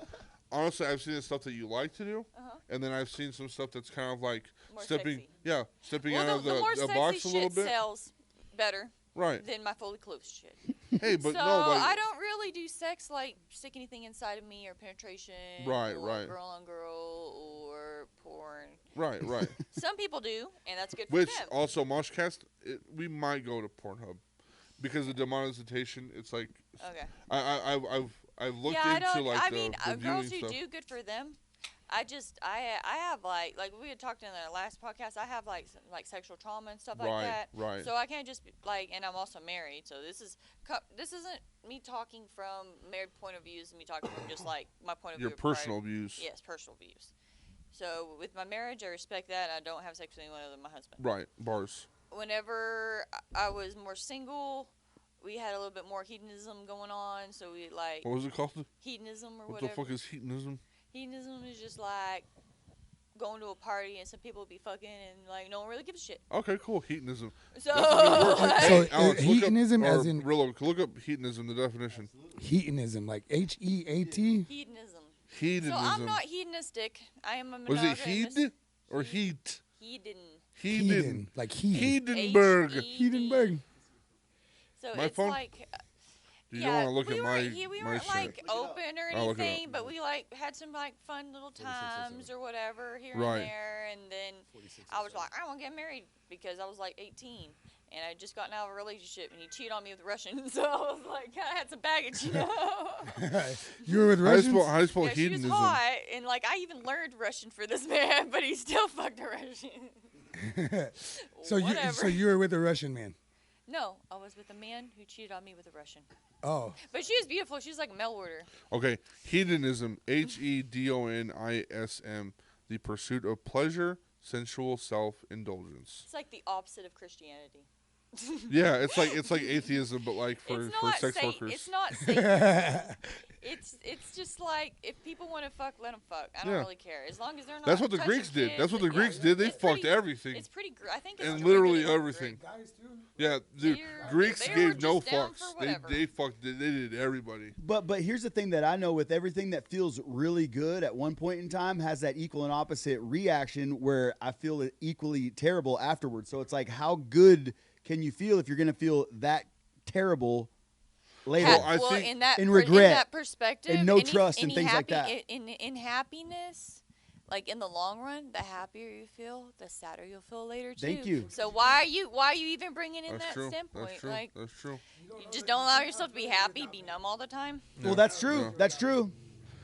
Honestly, I've seen the stuff that you like to do, and then I've seen some stuff that's kind of like More stepping, sexy. stepping Well, out of the more the sexy box a little shit bit. sells better Right. than my fully clothed shit. Hey, but so no, like I don't really do sex like stick anything inside of me or penetration. Right, or right. Girl on girl or porn. right. Some people do, and that's good for Which them. also MOSHCAST, we might go to Pornhub because of demonetization. It's like Okay. I've looked Yeah, I into don't. like I the mean, viewing girls who stuff. do, good for them. I have like we had talked in the last podcast. I have like sexual trauma and stuff like Right, that. right. So I can't just be, like, and I'm also married. So this isn't me talking from married point of view. It's me talking from just like my point of Your view. prior- personal views. Yes, personal views. So with my marriage, I respect that. I don't have sex with anyone other than my husband. Right. Bars. Whenever I was more single, we had a little bit more hedonism going on. So we like What was it called? hedonism or What whatever. the fuck is hedonism? Hedonism is just like going to a party and some people will be fucking and like no one really gives a shit. Okay, cool. Hedonism. So, That's a good word. like, So, Hey, Alex, look hedonism up, as or in- Rillo, look up hedonism, the definition. Hedonism, like Heat. hedonism. Hedonism. So I'm not hedonistic. I am a Was it monogamous. heed or heat? Hedon. Hedon, like heat. Hedenberg. H-E-D. Hedenberg. So My it's phone? like You yeah, don't want to look we at weren't, my we weren't shit. like open or I'll look it up. anything, but we like had some like fun little times or whatever here Right. and there, and then I was like, I want to get married because I was like 18 and I just gotten out of a relationship and he cheated on me with a Russian, so I was like, I had some baggage, you know. You were with How do you Russians? spell, how do you spell Yeah, she was hedonism? hot, and like I even learned Russian for this man, but he still fucked a Russian. So Whatever. you were with a Russian man. No, I was with a man who cheated on me with a Russian. Oh, But she was beautiful. She was like a mail order. Okay, hedonism, Hedonism, the pursuit of pleasure, sensual self-indulgence. It's like the opposite of Christianity. Yeah, it's like atheism, but like for it's not sex workers. It's not Satan. It's just like if people want to fuck, let them fuck. I don't Yeah. really care as long as they're not. That's what the touching Greeks did. kids. That's what the Yeah, Greeks did. They it's fucked pretty- everything. It's pretty. I think it's And pretty literally good. everything. Guys too. Yeah, dude. They're- Greeks they were gave no just down fucks. for They whatever. fucked. They did everybody. But here's the thing that I know with everything that feels really good at one point in time has that equal and opposite reaction where I feel it equally terrible afterwards. So it's like, how good can you feel if you're going to feel that terrible later? Well, I well, think- in that in in regret, that perspective, and no trust and any things like happy- that. In happiness, like in the long run, the happier you feel, the sadder you'll feel later too. Thank you. So why are you even bringing in That's that true. standpoint? That's true. Like That's true. you just don't allow yourself to be happy, be numb all the time. Well, that's true. Yeah. That's true.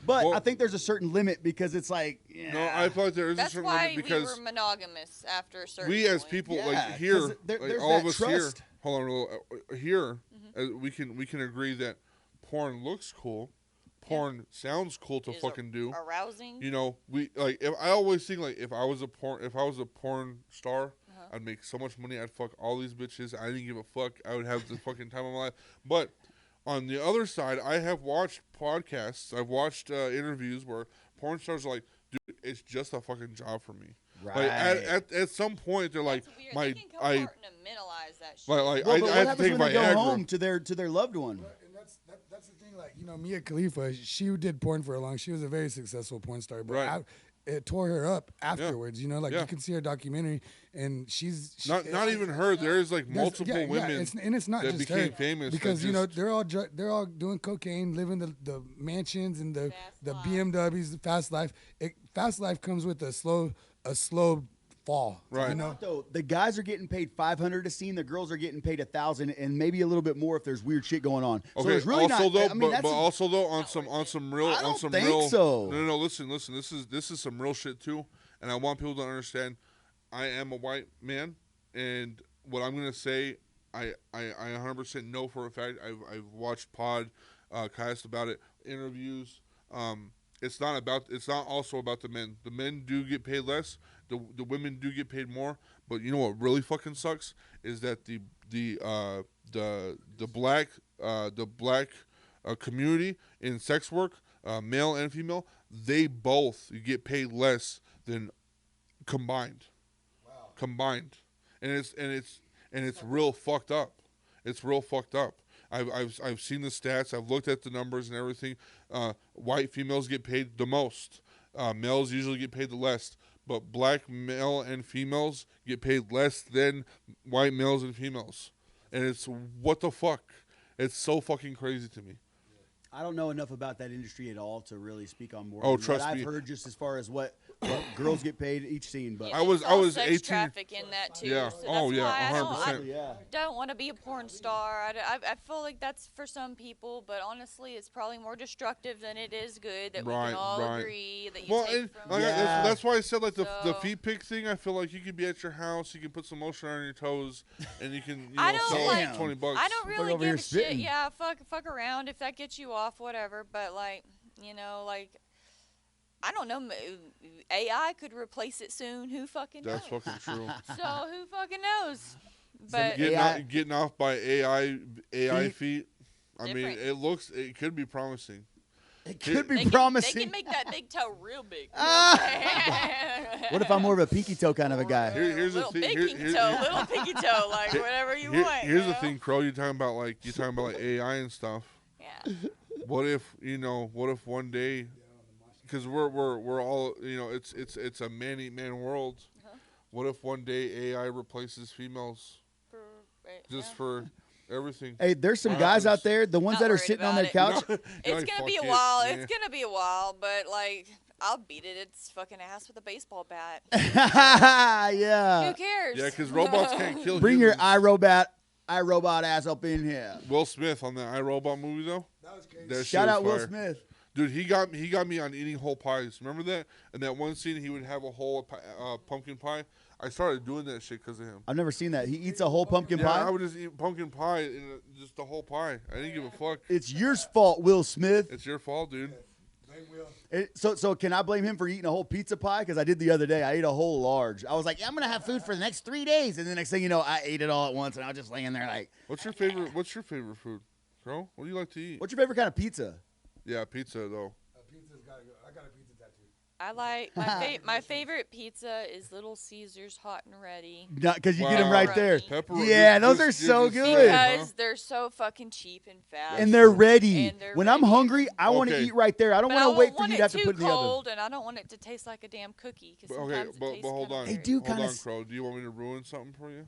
But Well- I think there's a certain limit because it's like, yeah. No, I feel like there is a That's certain why limit we because were monogamous after a certain we as point. people Yeah, like 'cause here, there's all of that us trust. here. Hold on, here we can agree that porn looks cool, porn sounds cool to Is fucking do. arousing. You know, we like. If I always think like if I was a porn star, Uh-huh. I'd make so much money. I'd fuck all these bitches. I didn't give a fuck. I would have the fucking time of my life. But on the other side, I have watched podcasts. I've watched interviews where porn stars are like, dude, it's just a fucking job for me. Right. Like at some point, they're like, That's weird. my they can I compartmentalize that shit. like Well, but I what have to happens take when they go Viagra. home to their loved one? And that's the thing. Like, you know, Mia Khalifa, she did porn for a long. She was a very successful porn star, but Right. it tore her up afterwards. You know, like Yeah. you can see her documentary, and Not even her. There's like there's- multiple yeah, women it's not that just became her, famous because that you know just- they're all doing cocaine, living the mansions and the Fast life. BMWs, the fast life. Fast life comes with a slow fall. Right. You know. So the guys are getting paid $500 a scene. The girls are getting paid $1,000 and maybe a little bit more if there's weird shit going on. So Okay. it's really also not. though, I mean, but that's also though on some real I don't on some think real. so. No. Listen. This is some real shit too, and I want people to understand. I am a white man, and what I'm gonna say, I 100% know for a fact. I've watched cast about it, interviews. It's not also about the men. The men do get paid less. The women do get paid more. But you know what really fucking sucks is that the black community in sex work, male and female, they both get paid less than combined. Wow. Combined, and it's real fucked up. It's real fucked up. I've seen the stats. I've looked at the numbers and everything. White females get paid the most. Males usually get paid the less. But black male and females get paid less than white males and females. And it's what the fuck? It's so fucking crazy to me. I don't know enough about that industry at all to really speak on more. Oh, than trust what me. I've heard just as far as what girls get paid each scene. But Yeah, I was- it's all I was sex 18 traffic in that too. Yeah. So Oh, that's yeah, why I don't- 100%. yeah. don't want to be a porn star. I feel like that's for some people, but honestly, it's probably more destructive than it is good. That we Right, can all right. agree that you Well, take and from. like, Yeah. that's why I said like the So- feet pick thing. I feel like you could be at your house, you can put some lotion on your toes, and you can I don't sell like- it for $20. I don't really over here give a shit. spitting. Yeah, fuck around if that gets you off, whatever. But like, you know, like, I don't know. AI could replace it soon. Who fucking knows? That's fucking true. So who fucking knows? But AI Getting off by AI feet. I mean, Different. it could be promising. It could be they promising. Can make that big toe real big. What if I'm more of a pinky toe kind of a guy? Here's the little thing- big here- pinky here- toe, little pinky toe, like whatever you want. Here's you the know? thing, Crow. You're talking about like AI and stuff. Yeah. What if one day, because we're all it's a man world. Uh-huh. What if one day AI replaces females just for everything? Hey, there's some What guys out happens? there, the ones Not that are worried sitting on their about couch. It's gonna be a while. It's gonna be a while, but like I'll beat it. It's fucking ass with a baseball bat. Yeah. Who cares? Yeah, because robots can't kill. Bring your humans. iRobot ass up in here. Will Smith on that iRobot movie though. That was crazy. That shit Shout was out Will fire. Smith. Dude, he got me on eating whole pies. Remember that? And that one scene, he would have a whole pumpkin pie. I started doing that shit because of him. I've never seen that. He eats a whole pumpkin Yeah, I pie. would just eat pumpkin pie and just the whole pie. I didn't give a fuck. It's your fault, Will Smith. It's your fault, dude. Blame Will. So can I blame him for eating a whole pizza pie? Because I did the other day. I ate a whole large. I was like, yeah, I'm gonna have food for the next 3 days, and the next thing you know, I ate it all at once, and I was just laying there like, What's your favorite food, Bro? What do you like to eat? what's your favorite kind of pizza? Yeah, pizza though. Pizza's gotta go. I got a pizza tattoo. I like my favorite pizza is Little Caesars hot and ready. Because you get them right there. Pepperoni. Yeah, those are so good. Because they're so fucking cheap and fast. And they're ready. And they're when I'm ready. hungry, I want to Okay. eat right there. I don't But I want to wait don't for want you it to have to too put it in the oven. cold, and I don't want it to taste like a damn cookie. Because Okay, sometimes it but tastes hold kinda on. They weird. do Hold kinda on, s- Crow. Do you want me to ruin something for you?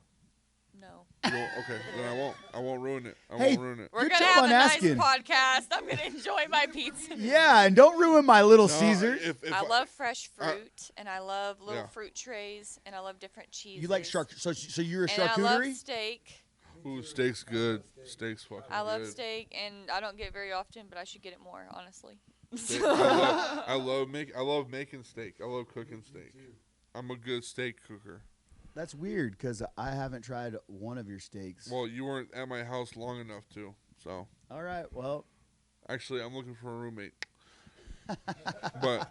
No. Okay, then I won't. I won't ruin it. I Hey, won't ruin it. We're Good gonna job have on a asking. nice podcast. I'm gonna enjoy my pizza. Yeah, and don't ruin my Little No, Caesars. if I love fresh fruit, and I love little Yeah. fruit trays, and I love different cheeses. You like so you're a And I love charcuterie? steak. Ooh, steak's good. Steak's fucking I love good. steak, and I don't get it very often, but I should get it more, honestly. Steak- I love making steak. I love cooking steak. I'm a good steak cooker. That's weird because I haven't tried one of your steaks. Well, you weren't at my house long enough to. So All right, well, actually, I'm looking for a roommate. But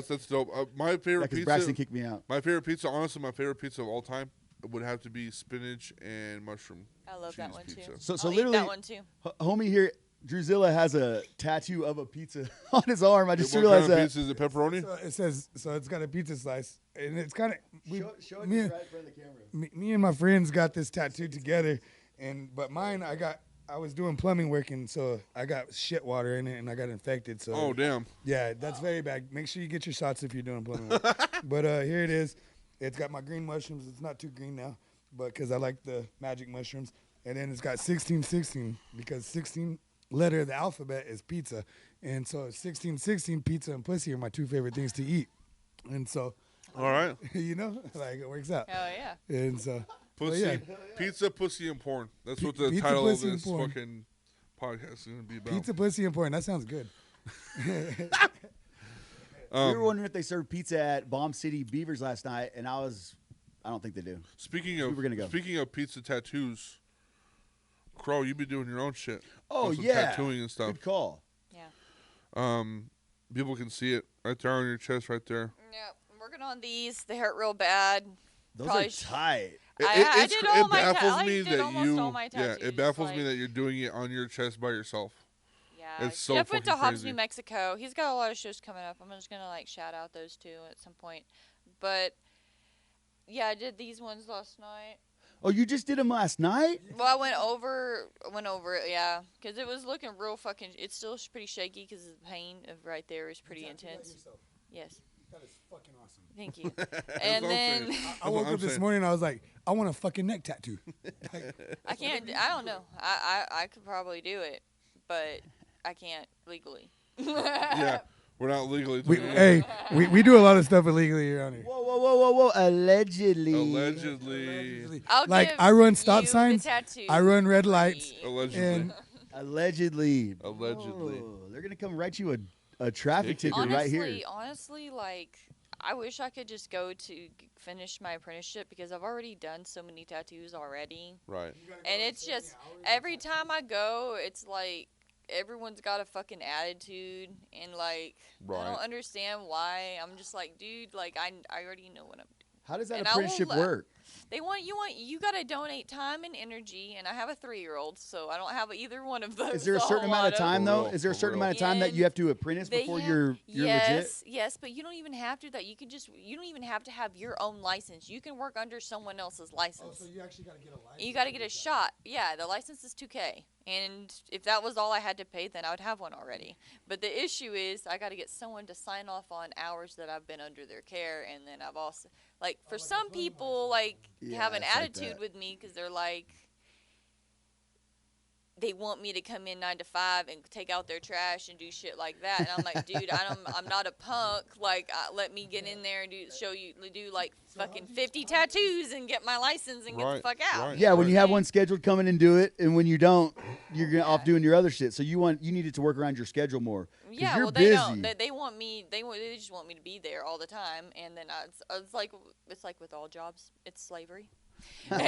that's dope. My favorite because pizza. Braxton kicked me out. My favorite pizza, honestly, my favorite pizza of all time would have to be spinach and mushroom. I love that cheese one pizza. too. So I'll eat literally, that one too. Homie here, Druzilla has a tattoo of a pizza on his arm. I just What realized kind of that. pizza is it? Pepperoni? So it says it's got a pizza slice, and it's kind of Show it me, right in front of the camera. me and my friends got this tattoo together, but mine I was doing plumbing work, and so I got shit water in it, and I got infected. So Oh, damn. yeah, that's very bad. Make sure you get your shots if you're doing plumbing work. But here it is. It's got my green mushrooms. It's not too green now, but because I like the magic mushrooms. And then it's got 1616 because 16 letter of the alphabet is pizza, and so 1616 pizza and pussy are my two favorite things to eat. And so, All right. like it works out. Oh yeah. And so, Pussy, yeah. pizza, pussy, and porn. That's what the Pizza, title of pussy, and this porn. fucking podcast is going to be about. pizza, pussy, and porn. That sounds good. We were wondering if they served pizza at Bomb City Beavers last night, and I don't think they do. Speaking We were gonna go. Speaking of pizza tattoos, Crow, you be doing your own shit. Oh Some yeah, tattooing and stuff. Good call. Yeah. People can see it right there on your chest, right there. Yeah. I'm working on these. They hurt real bad. Those Probably are tight. I did all my baffles almost all my yeah, it tattoos, baffles me like- that you're doing it on your chest by yourself. Yeah. It's so Jeff went to fucking Hobbs, crazy. New Mexico. He's got a lot of shows coming up. I'm just gonna shout out those two at some point. But yeah, I did these ones last night. Oh, you just did them last night? Well, I went over it, yeah, because it was looking real fucking. It's still pretty shaky because the pain of right there is pretty intense. Yes, That is fucking awesome. thank you. That's And what I'm then saying. I woke what I'm up this saying. morning and I was like, I want a fucking neck tattoo. I can't. I don't know. I could probably do it, but I can't legally. Yeah, we're not legally we, doing it. hey, we do a lot of stuff illegally around here. Whoa. Allegedly. Allegedly. I'll Like, give I run stop you the signs, tattoo I run red free. lights. Allegedly. And Allegedly. Allegedly. Oh, they're gonna come write you a traffic Ticket. ticket right here. Honestly, like, I wish I could just go to finish my apprenticeship because I've already done so many tattoos already. Right. And it's just, every time I go, it's like, everyone's got a fucking attitude. And, like, I Right. don't understand why. I'm just like, dude, like, I already know what I'm doing. How does that And I will apprenticeship let- work? You gotta donate time and energy, and I have a 3-year-old, so I don't have either one of those. Is there a certain whole amount lot of time For though? real, Is there a for certain real. amount of time that you have to apprentice They before have- you're legit? Yes, but you don't even have to. You don't even have to have your own license. You can work under someone else's license. you actually got to get a license. You got to get a shot. Yeah, the license is $2K, and if that was all I had to pay, then I would have one already. But the issue is, I got to get someone to sign off on hours that I've been under their care, and then I've also, like, for some people, like, Yeah, have an it's like attitude that. with me because they're like, they want me to come in 9 to 5 and take out their trash and do shit like that, and I'm like, dude, I'm not a punk. Like, let me get in there and do like fucking 50 tattoos and get my license and get Right, the fuck out. right. Yeah, when know you what have I'm one scheduled, come in and do it, and when you don't, you're Yeah. off doing your other shit. So you need it to work around your schedule more. 'Cause Yeah, you're well, busy. they don't. They want me. They just want me to be there all the time, and then it's like with all jobs, it's slavery. And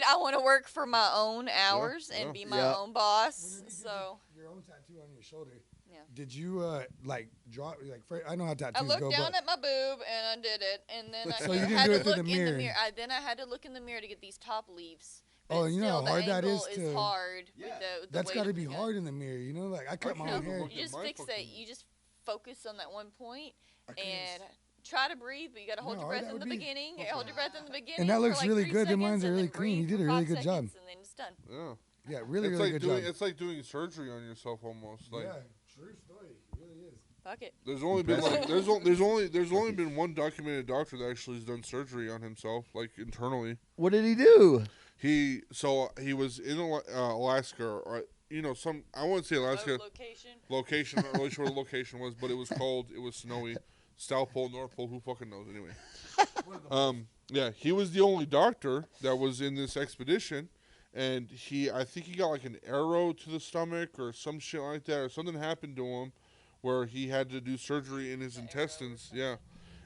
I want to work for my own hours yeah. and be my Yeah. own boss. So Your own tattoo on your shoulder. Yeah. Did you like draw I know how tattoos I looked go, down but at my boob and I did it, and then I So you didn't had do to it through look the in the mirror. mirror. Then I had to look in the mirror to get these top leaves. but Oh, you know still, how hard the that angle is to- hard Yeah. with the That's weight got to of be the gun. hard in the mirror. You know, like I cut my can't own even hair. look You at just my fix fucking- it. You just focus on that one point I couldn't and s- try to breathe, but you got to hold No, your all breath that in the would be- beginning. Hold your breath in the beginning. And that for looks like really 3 good. Them seconds, lines are and really then clean. You breathe did for a really 5 good job. seconds, And then it's done. Yeah. Yeah, really, It's really like good doing job. it's like doing surgery on yourself almost. Like Yeah, true story. It really is. Fuck it. there's only been like Impressive. there's only been one documented doctor that actually has done surgery on himself, like internally. What did he do? He was in Alaska, or I wouldn't say Alaska Location. location. I'm not really sure what the location was, but it was cold. It was snowy. South Pole, North Pole, who fucking knows? Anyway, yeah, he was the only doctor that was in this expedition, and I think he got like an arrow to the stomach or some shit like that, or something happened to him where he had to do surgery in his intestines. Yeah,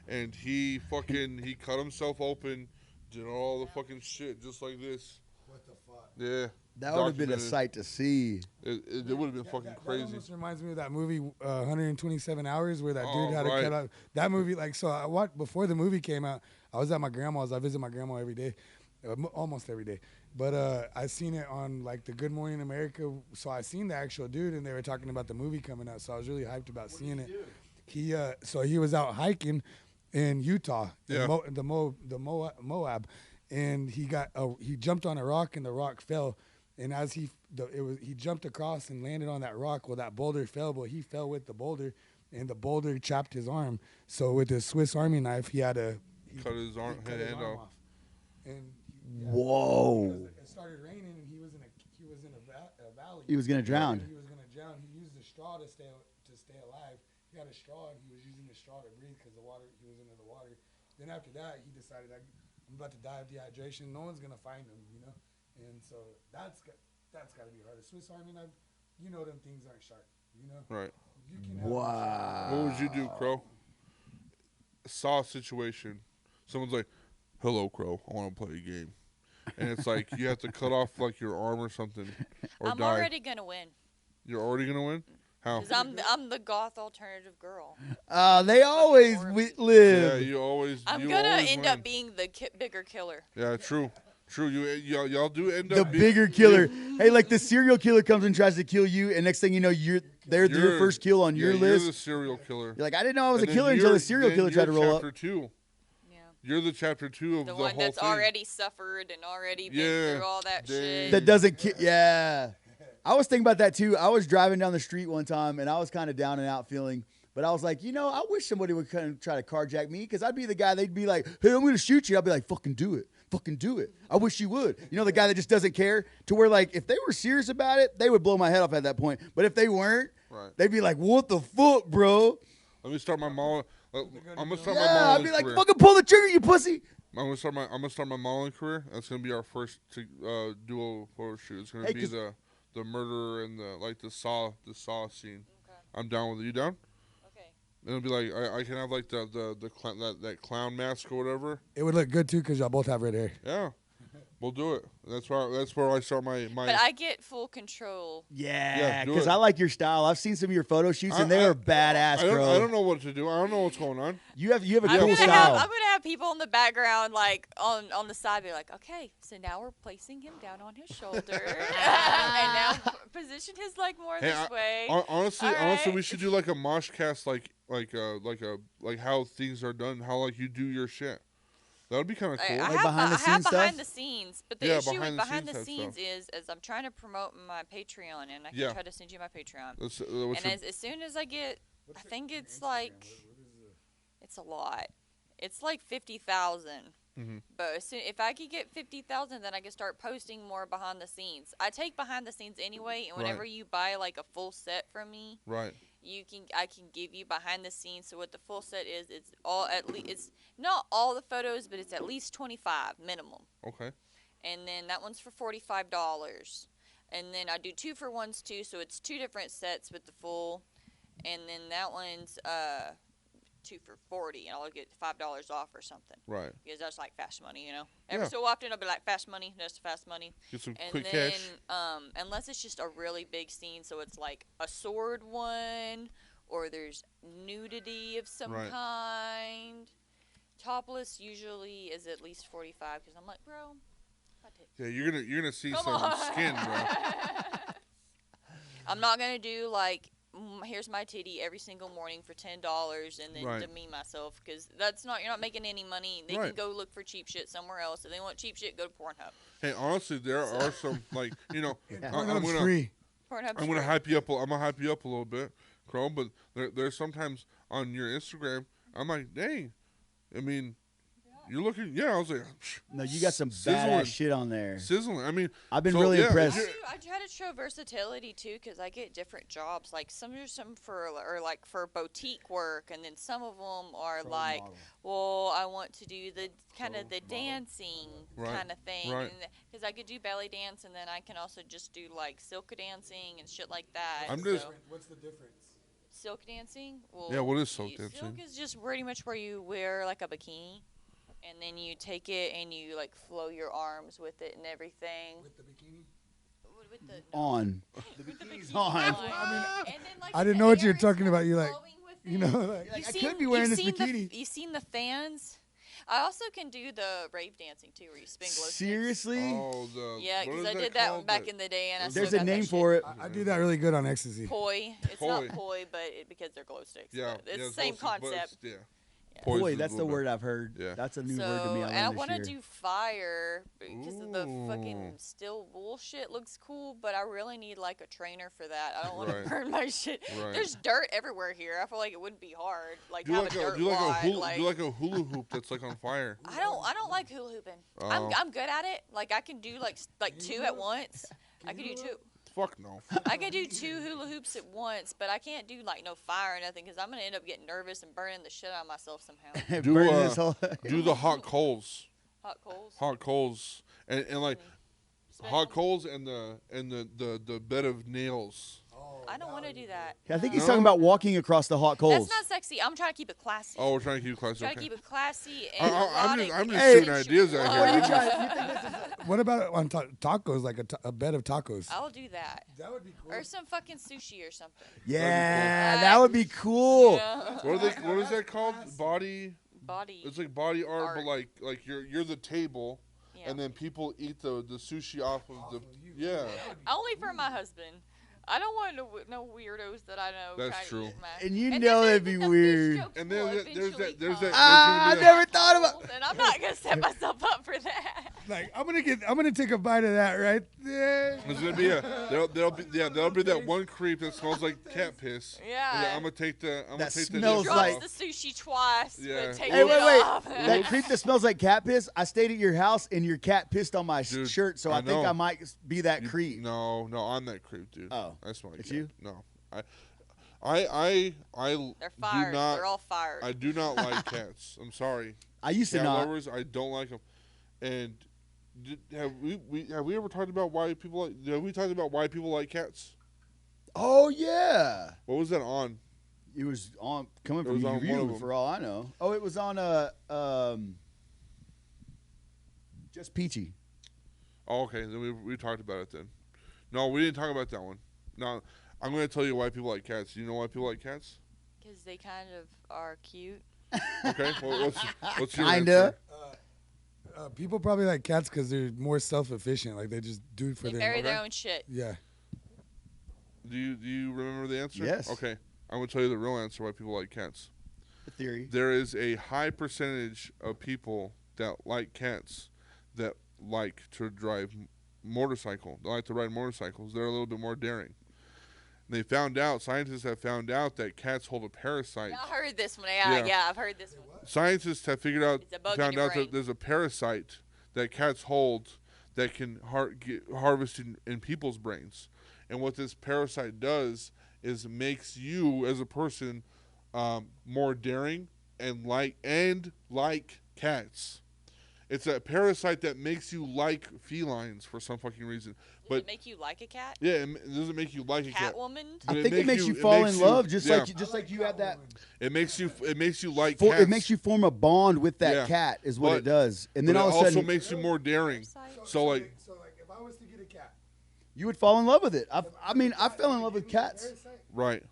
and he cut himself open, did all the fucking shit just like this. What the fuck? Yeah, That would have been a documented. sight to see. It would have been fucking That crazy. almost reminds me of that movie 127 Hours where that Oh, dude had to right. cut out. That movie, like, so I watched before the movie came out. I was at my grandma's. I visit my grandma every day, almost every day. But I seen it on like the Good Morning America. So I seen the actual dude, and they were talking about the movie coming out. So I was really hyped about seeing it. He was out hiking in Utah, Yeah. in Moab, and he jumped on a rock, and the rock fell. And as he jumped across and landed on that rock. Well, that boulder fell, but he fell with the boulder, and the boulder chopped his arm. So with his Swiss Army knife, he Cut his cut his hand arm off. And Whoa. because it started raining, and he was in a valley. He was gonna drown. He was gonna drown. He used a straw to stay alive. He had a straw, and he was using the straw to breathe because he was under the water. Then after that, he decided, I'm about to die of dehydration. No one's gonna find him, And so that's got to be hard. A Swiss Army knife, them things aren't sharp, Right. You can have Wow. What would you do, Crow? Saw a situation. Someone's like, "Hello, Crow. I want to play a game," and it's like you have to cut off like your arm or something, or I'm die. already gonna win You're already gonna win. How? because I'm the goth alternative girl. They always live. Yeah, you always. I'm you gonna always end win. up being the bigger killer. Yeah, true. Y'all do end The up being bigger killer. Hey, like the serial killer comes and tries to kill you, and next thing you know, they're your first kill on your You're list. the serial killer. You're like, I didn't know I was And a then killer until the serial then killer tried to you're roll up. Chapter 2. Yeah. You're the chapter 2 of The the one whole that's thing. already suffered and already been Yeah, through all that dang. shit. That doesn't yeah. I was thinking about that too. I was driving down the street one time, and I was kind of down and out feeling. But I was like, I wish somebody would kind of try to carjack me, because I'd be the guy. They'd be like, "Hey, I'm going to shoot you." I'd be like, "Fucking do it. Fucking do it. I wish you would." The guy that just doesn't care, to where, like, if they were serious about it, they would blow my head off at that point. But if they weren't, Right. they'd be like, "What the fuck, bro?" Let me start my modeling. I'm gonna start my Yeah, modeling I'd be like, career. "Fucking pull the trigger, you pussy." I'm gonna start my modeling career. That's gonna be our first duo photo shoot. It's gonna Hey, be 'cause- the murder and the saw scene. Okay. I'm down with it. You down? Okay. And it'll be like I can have like that clown mask or whatever. It would look good too because y'all both have red hair. Yeah, we'll do it. That's where I start my. But I get full control. Yeah, Yeah, do because it. I like your style. I've seen some of your photo shoots, and I- they I- are badass, bro. I don't know what to do. I don't know what's going on. You have a I'm cool gonna style. have people in the background, like on the side, be like, okay, so now we're placing him down on his shoulder, and now position his leg more Hey, this way. Honestly, All honestly, right. we should do like a MOSHCAST, like how things are done, how like you do your shit. That would be kind of cool. I Like have, behind the I have scenes behind stuff? the scenes, but the Yeah, issue behind with the behind the scenes scenes type is I'm trying to promote my Patreon, and I can Yeah. try to send you my Patreon. That's, And what's your- as soon as I get, I think it's like, it's a lot. It's like 50,000. Mhm. But if I could get 50,000, then I can start posting more behind the scenes. I take behind the scenes anyway, and whenever Right. you buy like a full set from me, right. I can give you behind the scenes. So what the full set is, it's it's not all the photos, but it's at least 25 minimum. Okay. And then that one's for $45. And then I do 2-for-1s too, so it's 2 different sets with the full. And then that one's 2 for $40, and I'll get $5 off or something, Right. because that's like fast money, Every Yeah. so often I'll be like, fast money, that's fast money. Get some And quick then, cash. unless it's just a really big scene, so it's like a sword one, or there's nudity of some Right. kind. Topless usually is at least 45, because I'm like, bro, Yeah, you're gonna see Come some on. skin, bro. I'm not gonna do like, here's my titty every single morning for $10 and then Right. demean myself, because that's not, you're not making any money. They Right. can go look for cheap shit somewhere else. If they want cheap shit, go to Pornhub. Hey, honestly, there are some like Pornhub's free. Pornhub's I'm gonna free. hype you up. I'm gonna hype you up a little bit, Chrome. But there's sometimes on your Instagram, I'm like, dang. I mean, you're looking. Yeah, I was like, No, you got some Sizzling. badass shit on there. sizzling. I mean, I've been so, really yeah, impressed. I try to show versatility too, because I get different jobs. Like some are some for like for boutique work, and then some of them are like, well, I want to do the kind of the dancing Right, kind of thing, right. because I could do belly dance, and then I can also just do like silk dancing and shit like that. I'm just- So, What's the difference? silk dancing. Well, Yeah, what is silk Silk dancing? is just pretty much where you wear like a bikini, and then you take it and you like flow your arms with it and everything. With the bikini? With the On. with the bikini on. on. I And then, like, I the didn't know what you air were is talking kinda about. You're like, flowing with you it. know, like, You've I seen- could be wearing you've this seen bikini. you've seen the fans. I also can do the rave dancing too, where you spin glow sticks. Seriously? Oh, the Yeah, what because is I did that called? back in the day, and I There's still a got that name shit. for it. I do that really good on ecstasy. Poi. It's Poi. not poi, but because they're glow sticks. Yeah, but it's yeah, the same close to- but it's- concept. Yeah. Yeah. Poison's Boy, a that's the little bit. word I've heard. Yeah. That's a new So, word to me. I and I learned want this to year. do fire because of the Ooh. fucking still wool shit looks cool, but I really need like a trainer for that. I don't want Right. to burn my shit. Right. There's dirt everywhere here. I feel like it wouldn't be hard. Like Do have like a dirt do like lot. a hula, like, do like a hula hoop that's like on fire. I don't like hula hooping. Oh. I'm good at it. Like I can do like two at once. I can do two. Fuck no. I can do two hula hoops at once, but I can't do like no fire or nothing because I'm gonna end up getting nervous and burning the shit out of myself somehow. Do, Burn this whole- Do the hot coals. Hot coals. Hot coals and like Spit hot on- coals and the bed of nails. I don't want to do that. I think he's No. talking about walking across the hot coals. That's not sexy. I'm trying to keep it classy. Oh, we're trying to keep it classy. Try to Okay. keep it classy I'm and just- I'm erotic just and shooting ideas out sensual. here. What are you trying? You think this is What about on tacos, like a bed of tacos? I'll do that. That would be cool. Or some fucking sushi or something. Yeah, that would be cool. Yeah. What is that called? Body. Body. It's like body art, but Art. like you're the table, Yeah. and then people eat the sushi off of the yeah. Only for my husband. I don't want no weirdos that I know. That's trying to true. eat my- And you then know the- that'd be the fish weird. jokes And will there's eventually that come. Ah, I that- never thought about. And I'm not gonna set myself up for that. Like I'm gonna take a bite of that right there. There's gonna be there'll be that one creep that smells like cat piss. Yeah. And I'm gonna take the That the smells Drops like- the sushi twice, Yeah. but take Hey, it wait. off. That creep that smells like cat piss. I stayed at your house and your cat pissed on my Dude, shirt, so I I think know. I might be that creep. No, I'm that creep, dude. Oh, I smell like it's cat. you? No, I They're do fired. not. They're all fired. I do not like cats. I'm sorry. I used to Cat not. lovers, I don't like them. And have we ever talked about why people like? Have we talked about why people like cats? Oh yeah, What was that on? it was on coming It from was on one of you them. for all I know. Oh, it was on just peachy. Oh, okay. Then we talked about it then. No, we didn't talk about that one. No, I'm going to tell you why people like cats. Do you know why people like cats? Because they kind of are cute. Okay. Well, what's your Kinda. answer? People probably like cats because they're more self-efficient. Like they just do it for They them. bury their Okay. own shit. Yeah. Do you remember the answer? Yes. Okay. I'm going to tell you the real answer why people like cats. The theory. There is a high percentage of people that like cats that like to drive motorcycle. They like to ride motorcycles. They're a little bit more daring. Scientists have found out that cats hold a parasite. I heard this one. Yeah. Yeah, I've heard this one. Scientists have figured out, It's a bug in found your out brain. that there's a parasite that cats hold that can get harvested in people's brains. And what this parasite does is makes you as a person more daring and like cats. It's a parasite that makes you like felines for some fucking reason. Does But it make you like a cat? yeah, it doesn't make you like a cat. Catwoman? But I it think it makes makes you you- it fall makes in you- love, just yeah. like you have that. It makes you like For, cats. it makes you form a bond with that Yeah. cat, is what But- it does, and then but all it of a also sudden makes you more daring. So like so if I was to get a cat, you would fall in love with it. I mean, I fell in love with cats. right.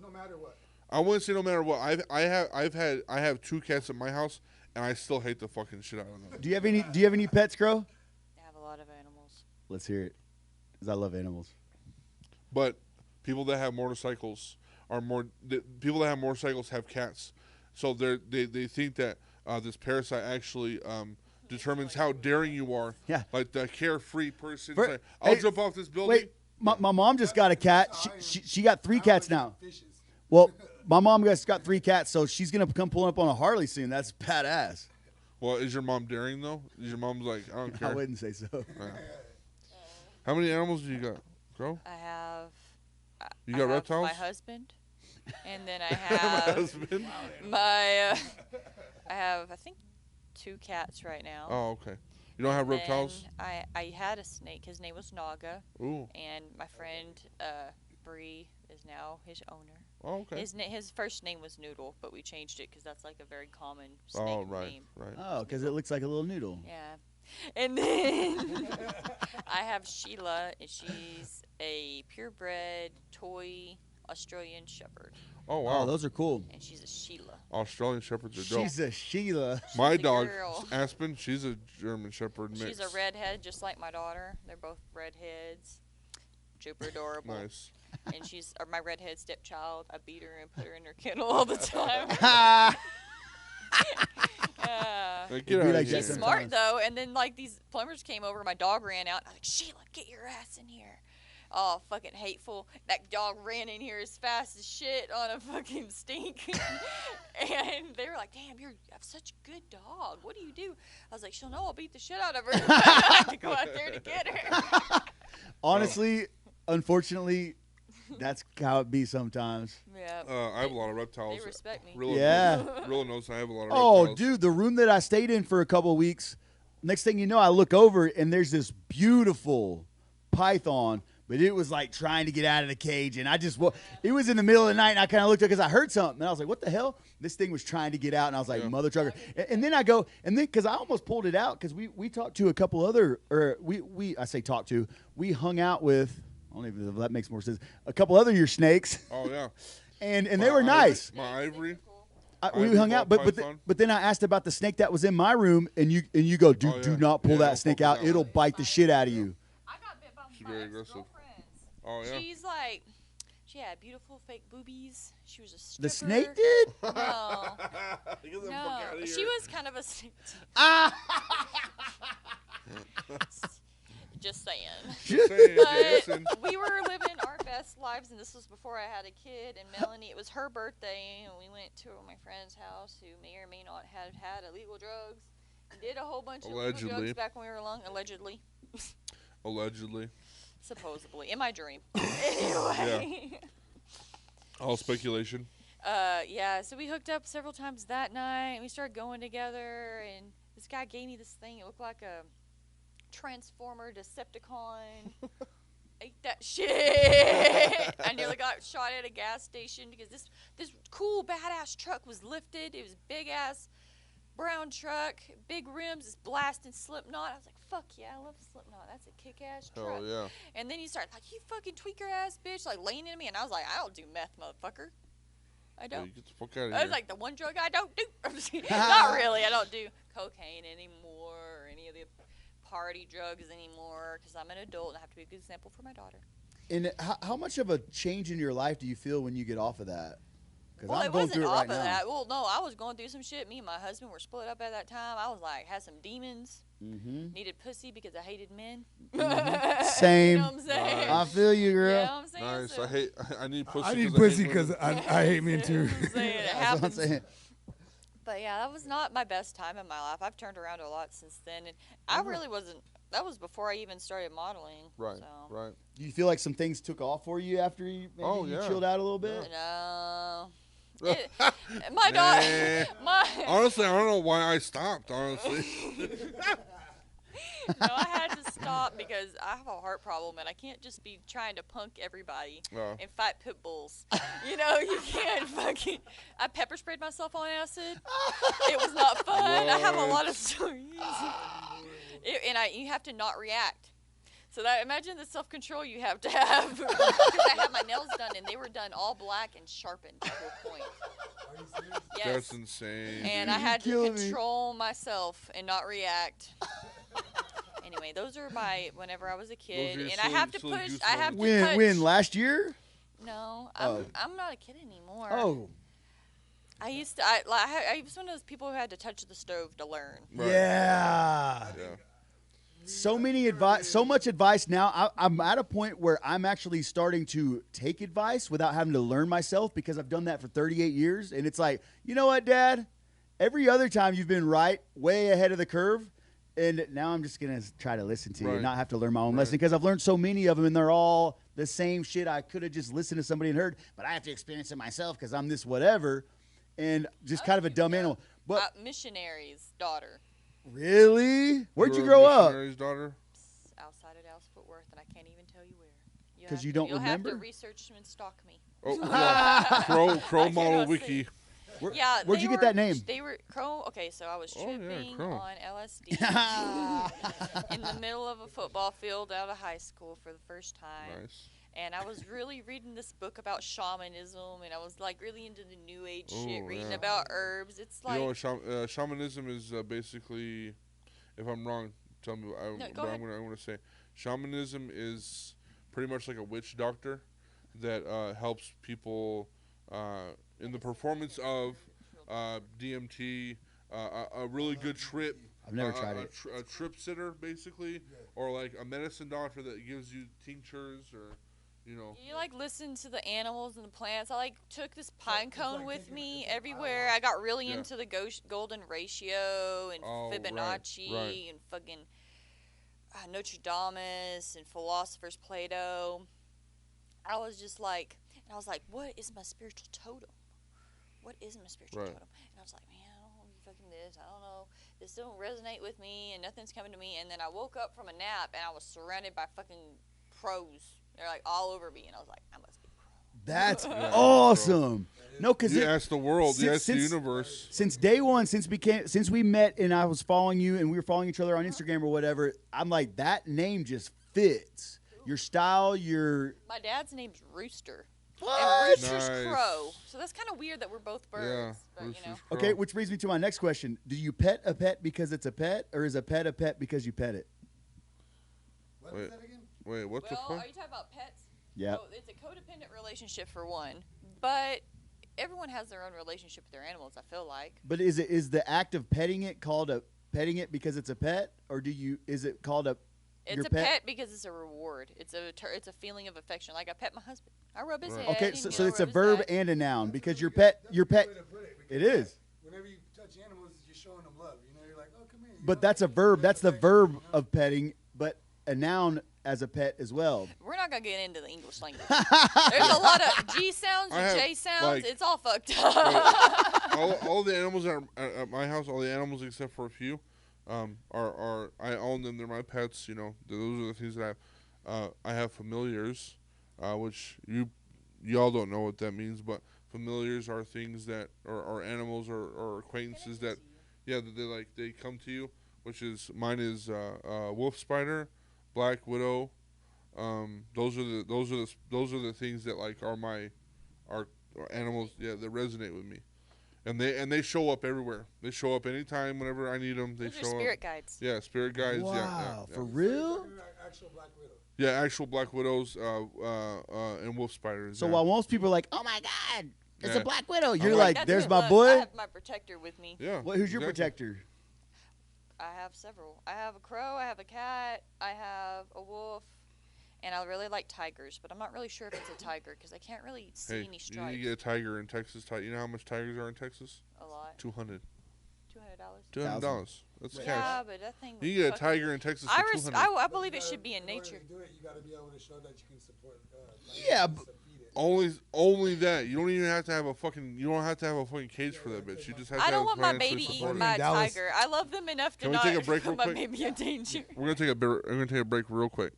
No matter what. I wouldn't say no matter what. I have 2 cats at my house, and I still hate the fucking shit out of them. Do you have any pets, Crow? I have a lot of animals. Let's hear it, because I love animals. But people that have motorcycles are people that have motorcycles have cats, so they think that this parasite actually determines how daring you are. Yeah. Like the carefree person. For- Like, I'll hey, jump off this building. Wait, my mom just got a cat. She got 3 cats now. Well, my mom just got 3 cats, so she's gonna come pulling up on a Harley soon. That's badass. Well, is your mom daring though? Is your mom's like, I don't care? I wouldn't say so. How many animals do you got, Crow? I have. You I got have reptiles? My husband, and then I My have husband. my. I have, I think, 2 cats right now. Oh, okay. You don't have And reptiles? then I had a snake. His name was Naga, Ooh. and my friend Bree is now his owner. Oh, okay. His first name was Noodle, but we changed it because that's like a very common snake Oh, right, name. right. Oh, because it looks like a little noodle. Yeah. And then I have Sheila, and she's a purebred toy Australian Shepherd, Oh, wow. Oh, those are cool. and she's a Sheila. Australian Shepherds are dope. She's a Sheila. My a dog, girl. Aspen, she's a German Shepherd mix. She's a redhead, just like my daughter. They're both redheads. Super adorable. Nice. And she's my redhead stepchild. I beat her and put her in her kennel all the time. Like, It'd get be out like of that here. She's sometimes. smart though. And then like these plumbers came over, my dog ran out. I was like, Sheila, get your ass in here. Oh, fucking hateful. That dog ran in here as fast as shit on a fucking stink. And they were like, damn, you have such a good dog. What do you do? I was like, she'll know I'll beat the shit out of her. I have to go out there to get her. Honestly, unfortunately, that's how it be sometimes. Yeah. I have a lot of reptiles. They respect me. Yeah. Rilla knows I have a lot of Oh, reptiles. dude, the room that I stayed in for a couple of weeks, next thing you know, I look over and there's this beautiful python, but it was like trying to get out of the cage. And it was in the middle of the night and I kind of looked up because I heard something. And I was like, what the hell? This thing was trying to get out. And I was like, Yeah. mother trucker. And then I go, because I almost pulled it out because we talked to a couple other, we hung out with, I don't even know if that makes more sense, a couple other your snakes. Oh, yeah. And they were nice. My ivory. We Ivory hung out, ball but python. then I asked about the snake that was in my room, and you go, dude, Oh, yeah. do not pull Yeah, that don't snake fuck with out. that It'll one. bite the shit out of you. I got bit by She's my very aggressive. ex-girlfriends. Oh, yeah. She's like, she had beautiful fake boobies. She was a stripper. The snake did? No. Get the fuck No. outta She here. was kind of a snake. Just saying. Just saying, But Jason. we were living our best lives, and this was before I had a kid. And Melanie, it was her birthday, and we went to my friend's house, who may or may not have had illegal drugs, and did a whole bunch of illegal Allegedly. drugs back when we were young. Allegedly, Allegedly. supposedly, in my dream. Anyway. All speculation. Yeah. So we hooked up several times that night, and we started going together. And this guy gave me this thing. It looked like a Transformer Decepticon. Ate that shit. I nearly got shot at a gas station because this cool badass truck was lifted. It was a big ass brown truck, big rims, this blasting Slipknot. I was like, fuck yeah, I love Slipknot. That's a kick ass truck. Hell yeah. And then he started like, you fucking tweaker ass bitch, like laying into me, and I was like, I don't do meth, motherfucker. I Yeah, don't. you get the fuck out of I here. was like, the one drug I don't do. Not really. I don't do cocaine anymore or any of the party drugs anymore because I'm an adult and I have to be a good example for my daughter. And how much of a change in your life do you feel when you get off of that? Because Well, I'm it going wasn't through it off right of now. that. Well, no, I was going through some shit. Me and my husband were split up at that time. I was like, had some demons. Mm-hmm. Needed pussy because I hated men. Same. You know what I'm saying? I feel you, girl. You know what I'm saying? Nice. So, I need pussy. I need 'cause pussy hate because women. I hate men too. you know what I'm saying? It That's what I'm happens. saying. But yeah, that was not my best time in my life. I've turned around a lot since then, and I really wasn't. That was before I even started modeling. Right. So. Right. Do you feel like some things took off for you after you Yeah. chilled out a little bit? No. My daughter. My. Honestly, I don't know why I stopped. Honestly. No, I had to stop because I have a heart problem and I can't just be trying to punk everybody Oh. and fight pit bulls. You know, you can't fucking. I pepper sprayed myself on acid. It was not fun. I have a lot of stories. You have to not react. So that imagine the self-control you have to have. Because I had my nails done and they were done all black and sharpened to a point. Yes. That's insane. And I had to killing me. control myself and not react. Anyway, anyway, those are my whenever I was a kid, your and silly- I have to silly push. goose I have to moments. touch. When last year? No, Oh. I'm not a kid anymore. Oh, I used to. I was one of those people who had to touch the stove to learn. Right. yeah. Yeah. So much advice now. I'm at a point where I'm actually starting to take advice without having to learn myself because I've done that for 38 years. And it's like, you know what, Dad? Every other time you've been right, way ahead of the curve. And now I'm just going to try to listen to you and Right. not have to learn my own Right. lesson because I've learned so many of them and they're all the same shit. I could have just listened to somebody and heard, but I have to experience it myself because I'm this whatever. And just kind of a dumb animal. But Missionary's daughter, really? Where'd you were a grow up? missionary's daughter? outside of Dallas Fort Worth, and I can't even tell you where. 'Cause you don't you'll remember? have to research and stalk me. Oh, yeah. Crow I model cannot wiki. say. Yeah. Where'd they you get were- that name? They were Crow. Okay, so I was Oh, yeah, tripping Crow. on LSD in the middle of a football field out of high school for the first time. Nice. And I was really reading this book about shamanism, and I was like really into the new age shit, Oh, reading yeah. about herbs. It's You like know what shamanism is basically, if I'm wrong, tell me. go ahead. I'm gonna say shamanism is pretty much like a witch doctor that helps people in the performance of DMT, a really good trip. I've never tried it. A trip sitter, basically, or like a medicine doctor that gives you tinctures or, you know. you like listen to the animals and the plants. I like took this pine cone with me everywhere. I got really Yeah. into the golden ratio and Oh, right, Fibonacci right. and fucking Notre Dame and philosophers Plato. I was just like, and I was like, what is my spiritual totem? What is my spiritual Right. totem? And I was like, man, I don't know fucking this. I don't know. This don't resonate with me, and nothing's coming to me. And then I woke up from a nap, and I was surrounded by fucking crows. They're like all over me, and I was like, I must be a crow. That's Yeah, awesome. No, because You asked the world, you asked the since- universe. since day one, since we met and I was following you and we were following each other on Instagram or whatever, I'm like, that name just fits. Your style, your My dad's name's Rooster. what? And Rooster's Nice. crow. So that's kind of weird that we're both birds. But, you know. Rooster's Okay, crow. which brings me to my next question. Do you pet a pet because it's a pet, or is a pet because you pet it? What Wait. was that again? Wait, what the Well, fuck? are you talking about pets? Yeah. So it's a codependent relationship for one, but everyone has their own relationship with their animals. I feel like. But is the act of petting it called a petting it because it's a pet, or is it called a It's your a pet because it's a reward. It's a feeling of affection. Like I pet my husband. I rub his Right. head. Okay, and, so you know, it's a rub his verb back. and a noun because That's your a good- pet that's your a good pet way to put it, it because is. Whenever you touch animals, you're showing them love. You know, you're like, oh, come here. you But know, that's a like, verb. That's the affection, verb you know? of petting, but a noun as a pet as well. We're not gonna get into the English language. There's a lot of G sounds I and have, J sounds. like- It's all fucked up. all the animals that are at my house, all the animals except for a few, are I own them. They're my pets. You know, those are the things that I have. I have familiars, which y'all don't know what that means, but familiars are things that are animals or acquaintances that that they come to you. Which is mine is wolf spider, black widow. Those are the things that like are animals that resonate with me. And they show up everywhere. They show up anytime, whenever I need them. They Those are show spirit up. guides. Yeah, spirit guides. Wow, Yeah. for So real? you're talking about actual black widow. Yeah, actual black widows, and wolf spiders. So yeah. while most people are like, "Oh my God, it's Yeah. a black widow," you're like, like, That's "There's good. my Look, boy." I have my protector with me. yeah, Who's your exactly. protector? I have several. I have a crow. I have a cat. I have a wolf. And I really like tigers, but I'm not really sure if it's a tiger because I can't really see Hey, any you need stripes. to get a tiger in Texas. You know how much tigers are in Texas? A lot. $200. $200. $200. That's Yeah, cash. but that thing. You was get a fucking- tiger in Texas for I, $200. I But believe you it gotta- should be in order nature. to do it, you got to be able to show that you can support. Yeah, to but- feed it. Only that. You don't even have to have a fucking. You don't have to have a fucking cage for that bitch. You just have to. I don't have want my financially baby support eaten it. by a Dallas. tiger. I love them enough to Can we not take a break put real my quick? baby in danger. We're gonna take a. I'm gonna take a break real quick.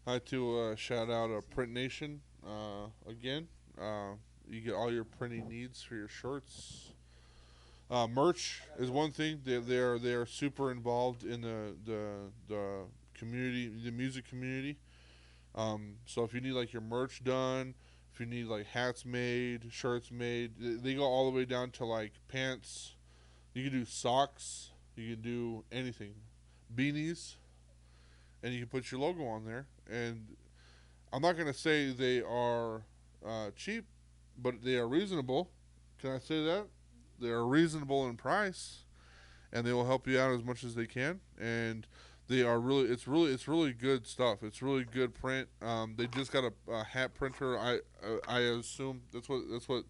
I like to shout out Print Nation again. You get all your printing needs for your shirts. Merch is one thing. They are super involved in the community, the music community. So if you need like your merch done, if you need like hats made, shirts made, they go all the way down to like pants. You can do socks. You can do anything. beanies, and you can put your logo on there. And I'm not gonna say they are cheap, but they are reasonable. Can I say that? They are reasonable in price, and they will help you out as much as they can. And they are really, it's really good stuff. It's really good print. They just got a hat printer. I assume that's what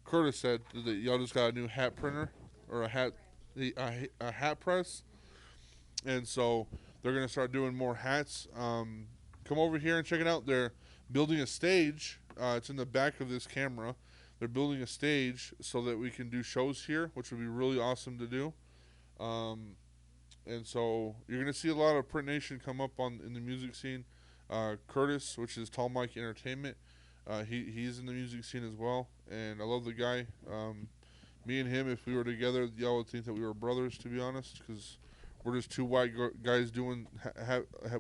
Curtis said. That y'all just got a new hat printer or a hat press, and so they're gonna start doing more hats. Come over here and check it out. They're building a stage. It's in the back of this camera. They're building a stage so that we can do shows here, which would be really awesome to do. And so you're going to see a lot of Print Nation come up in the music scene. Curtis, which is Tall Mike Entertainment, he's in the music scene as well. And I love the guy. Me and him, if we were together, y'all would think that we were brothers, to be honest, because we're just two white guys doing,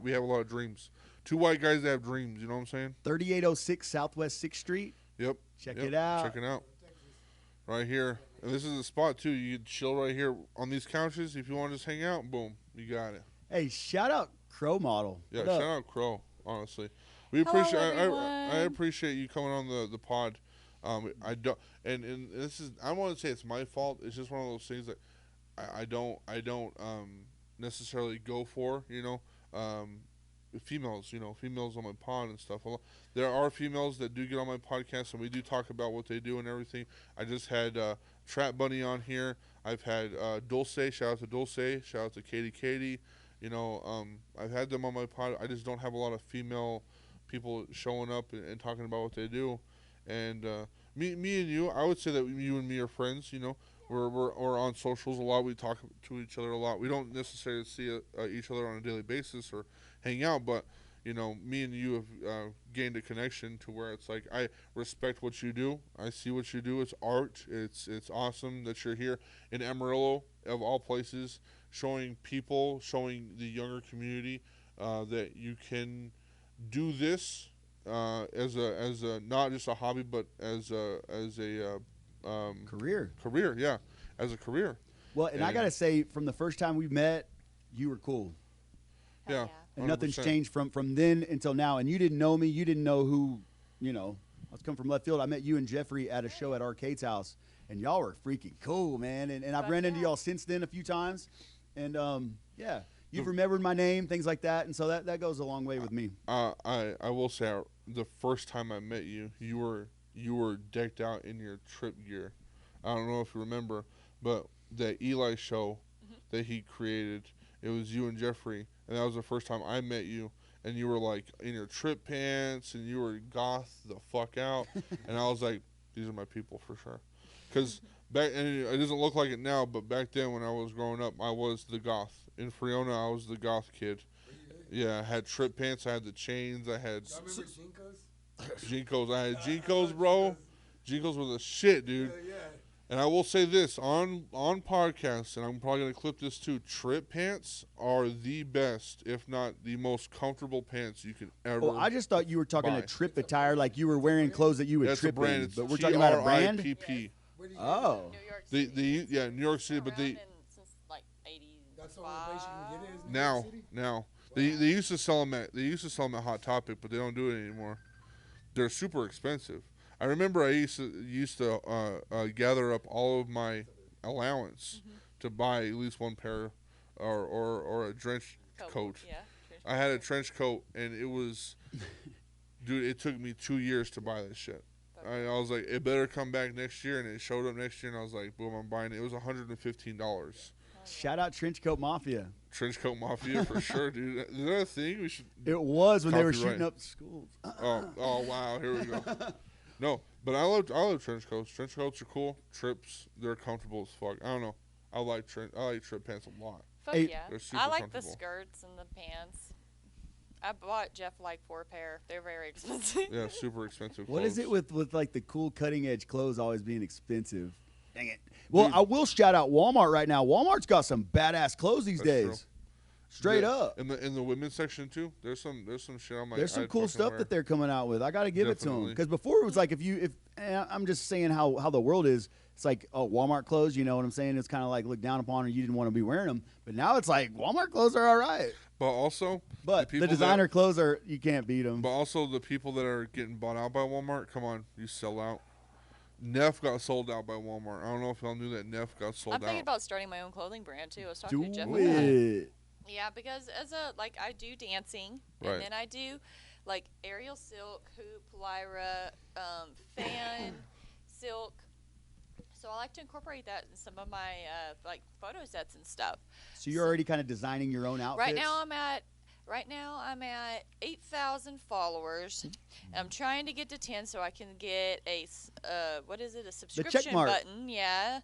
we have a lot of dreams. Two white guys that have dreams, you know what I'm saying? 3806 Southwest 6th Street. Yep. Check it out. Check it out. Right here. And this is a spot, too. You can chill right here on these couches. If you want to just hang out, boom, you got it. Hey, shout out Crow Model. Yeah, What up? shout out Crow, honestly. We Hello, appreciate I everyone. appreciate you coming on the pod. I don't and this is I want to say it's my fault. It's just one of those things that I don't necessarily go for, you know. Females on my pod and stuff. There are females that do get on my podcast, and we do talk about what they do and everything. I just had Trap Bunny on here. I've had Dulce. Shout out to Dulce. Shout out to Katie. You know, I've had them on my pod. I just don't have a lot of female people showing up and talking about what they do. And me and you, I would say that you and me are friends. You know, we're on socials a lot. We talk to each other a lot. We don't necessarily see each other on a daily basis or hang out, but you know, me and you have gained a connection to where it's like I respect what you do. I see what you do. It's art. It's awesome that you're here in Amarillo, of all places, showing the younger community that you can do this as a not just a hobby, but as a Career. Career, yeah, as a career. Well, and I got to say, from the first time we met, you were cool. Yeah. And nothing's 100%. changed from then until now. And you didn't know me. You didn't know who, you know. I was coming from left field. I met you and Jeffrey at a show at Arcade's house. And y'all were freaking cool, man. And I've ran into y'all since then a few times. And, yeah, you've remembered my name, things like that. And so that goes a long way with me. I will say, the first time I met you, you were decked out in your trip gear. I don't know if you remember, but that Eli show that he created, it was you and Jeffrey. And that was the first time I met you, and you were like in your trip pants, and you were goth the fuck out, and I was like, these are my people for sure. Because back, and it doesn't look like it now, but back then when I was growing up, I was the goth. In Friona, I was the goth kid. Yeah, I had trip pants, I had the chains, I had Jinkos. I had Jinkos, bro. Jinkos were the shit, dude. Yeah. And I will say this on podcasts, and I'm probably going to clip this too, trip pants are the best, if not the most comfortable pants you could ever Oh, I just thought you were talking buy. a trip attire, like you were wearing clothes that you would That's a trip brand. in. It's But we're talking about a brand? TRIPP. Oh. New York They, City. yeah, New York City, but Been they around since like 85. That's the only place you can get it is New York City? now they used to sell them at Hot Topic, but they don't do it anymore. They're super expensive. I remember I used to gather up all of my allowance to buy at least one pair or a trench coat. Yeah. I had a trench coat, and it was, dude, it took me 2 years to buy this shit. I was like, it better come back next year, and it showed up next year, and I was like, boom, I'm buying it. It was $115. Shout out Trenchcoat Mafia. Trench coat mafia for sure, dude. Is that a thing? We should. It was when they were Copyright. shooting up schools. Oh wow, here we go. No, but I love trench coats. Trench coats are cool. Trips, they're comfortable as fuck. I don't know. I like trip pants a lot. Fuck Hey, yeah. they're super I like the comfortable. skirts and the pants. I bought Jeff like 4 pair. They're very expensive. Yeah, super expensive. What is clothes. it with like the cool cutting edge clothes always being expensive? Dang it. Well, I will shout out Walmart right now. Walmart's got some badass clothes these That's days. true. Straight up. In the women's section too. There's some shit. I'm like, There's some I'd cool fucking stuff wear. that they're coming out with. I got to give it to them Definitely. because before it was like I'm just saying how the world is. It's like, oh, Walmart clothes. You know what I'm saying? It's kind of like looked down upon, or you didn't want to be wearing them. But now it's like Walmart clothes are all right. But also, But the people designer clothes you can't beat them. But also the people that are getting bought out by Walmart. Come on, you sell out. Neff got sold out by Walmart. I don't know if y'all knew that Neff got sold I'm out. thinking about starting my own clothing brand too. I was talking Do to Jeff about that. it. Yeah, because I do dancing, Right. and then I do like aerial silk, hoop, lyra, fan, silk. So I like to incorporate that in some of my like photo sets and stuff. So you're already kind of designing your own outfits. Right now I'm at 8,000 followers. And I'm trying to get to 10 so I can get a a subscription mark. button. Yeah,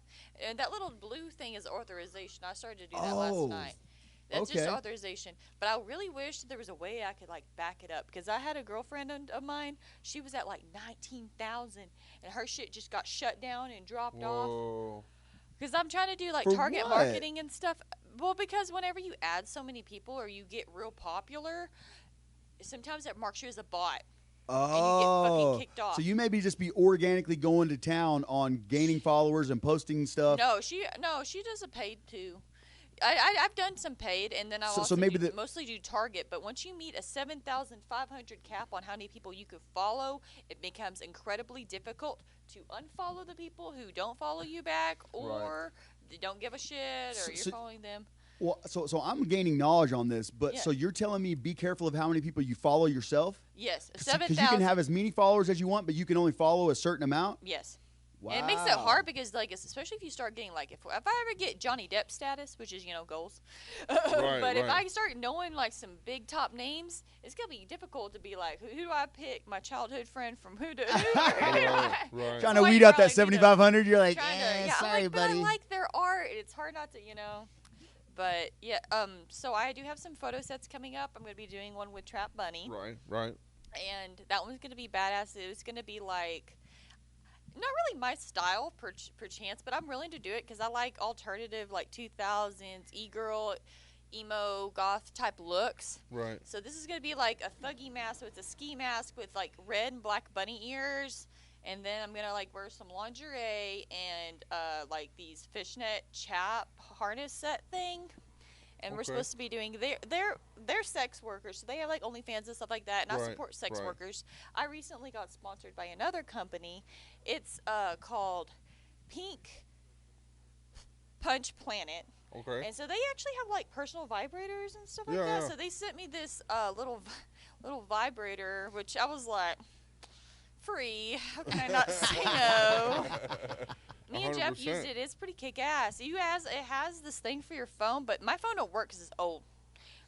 and that little blue thing is authorization. I started to do that last night. That's just okay. authorization. But I really wish there was a way I could like back it up, because I had a girlfriend of mine. She was at like 19,000, and her shit just got shut down and dropped off. Whoa. Because I'm trying to do like For target what? marketing and stuff. Well, because whenever you add so many people or you get real popular, sometimes it marks you as a bot. And you get fucking kicked off. So you maybe just be organically going to town on gaining followers and posting stuff. No, she does a paid too. I've done some paid, and then I'll So maybe mostly do target. But once you meet a 7,500 cap on how many people you could follow, it becomes incredibly difficult to unfollow the people who don't follow you back, or they don't give a shit, or you're following them. Well, so I'm gaining knowledge on this, but Yeah. so you're telling me be careful of how many people you follow yourself? Yes, Because 7,000. you can have as many followers as you want, but you can only follow a certain amount? Yes. Wow. And it makes it hard because, like, especially if you start getting, like, if I ever get Johnny Depp status, which is, goals. But if I start knowing, like, some big top names, it's going to be difficult to be like, who do I pick? My childhood friend from who to who? Right. Trying to Well, weed you're out that like, 7,500, you're like, trying to, I'm sorry, like, buddy. But I like their art. It's hard not to, But, yeah, so I do have some photo sets coming up. I'm going to be doing one with Trap Bunny. Right. And that one's going to be badass. It was going to be, like, not really my style, per chance, but I'm willing to do it because I like alternative, like, 2000s e-girl, emo, goth type looks. Right. So this is going to be, like, a thuggy mask. So it's a ski mask with, like, red and black bunny ears. And then I'm going to, like, wear some lingerie and, like, these fishnet chap harness set thing. And we're Okay. supposed to be doing they're sex workers, so they have like OnlyFans and stuff like that, and I support sex workers. I recently got sponsored by another company. It's called Pink Punch Planet. Okay. And so they actually have like personal vibrators and stuff like Yeah, that. yeah. So they sent me this little vibrator, which I was like, free. How can I not say no? Me and Jeff 100%. used it. It's pretty kick-ass. It has this thing for your phone, but my phone don't work because it's old.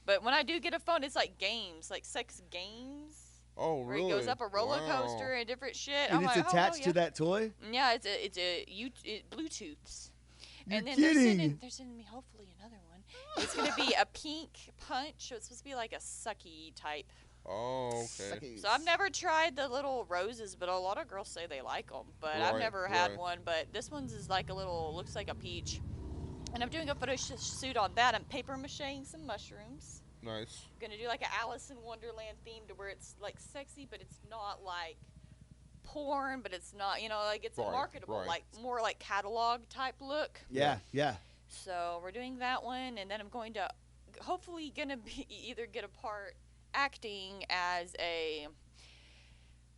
But when I do get a phone, it's like games, like sex games. Oh, Where really? it goes up a roller Wow. coaster and different shit. And I'm it's like, attached oh, to that toy? Yeah, it's Bluetooths. You're And then kidding. they're sending me hopefully another one. It's gonna be a pink punch. So it's supposed to be like a sucky type. Oh, okay. So I've never tried the little roses, but a lot of girls say they like them. But I've Right, never had right. one. But this one's is like looks like a peach. And I'm doing a photo shoot on that. I'm paper macheing some mushrooms. Nice. I'm gonna do like a Alice in Wonderland theme to where it's like sexy, but it's not like porn, but it's not, like it's Right, marketable, right. like more like catalog type look. Yeah. So we're doing that one, and then I'm going to hopefully gonna be either get a part acting as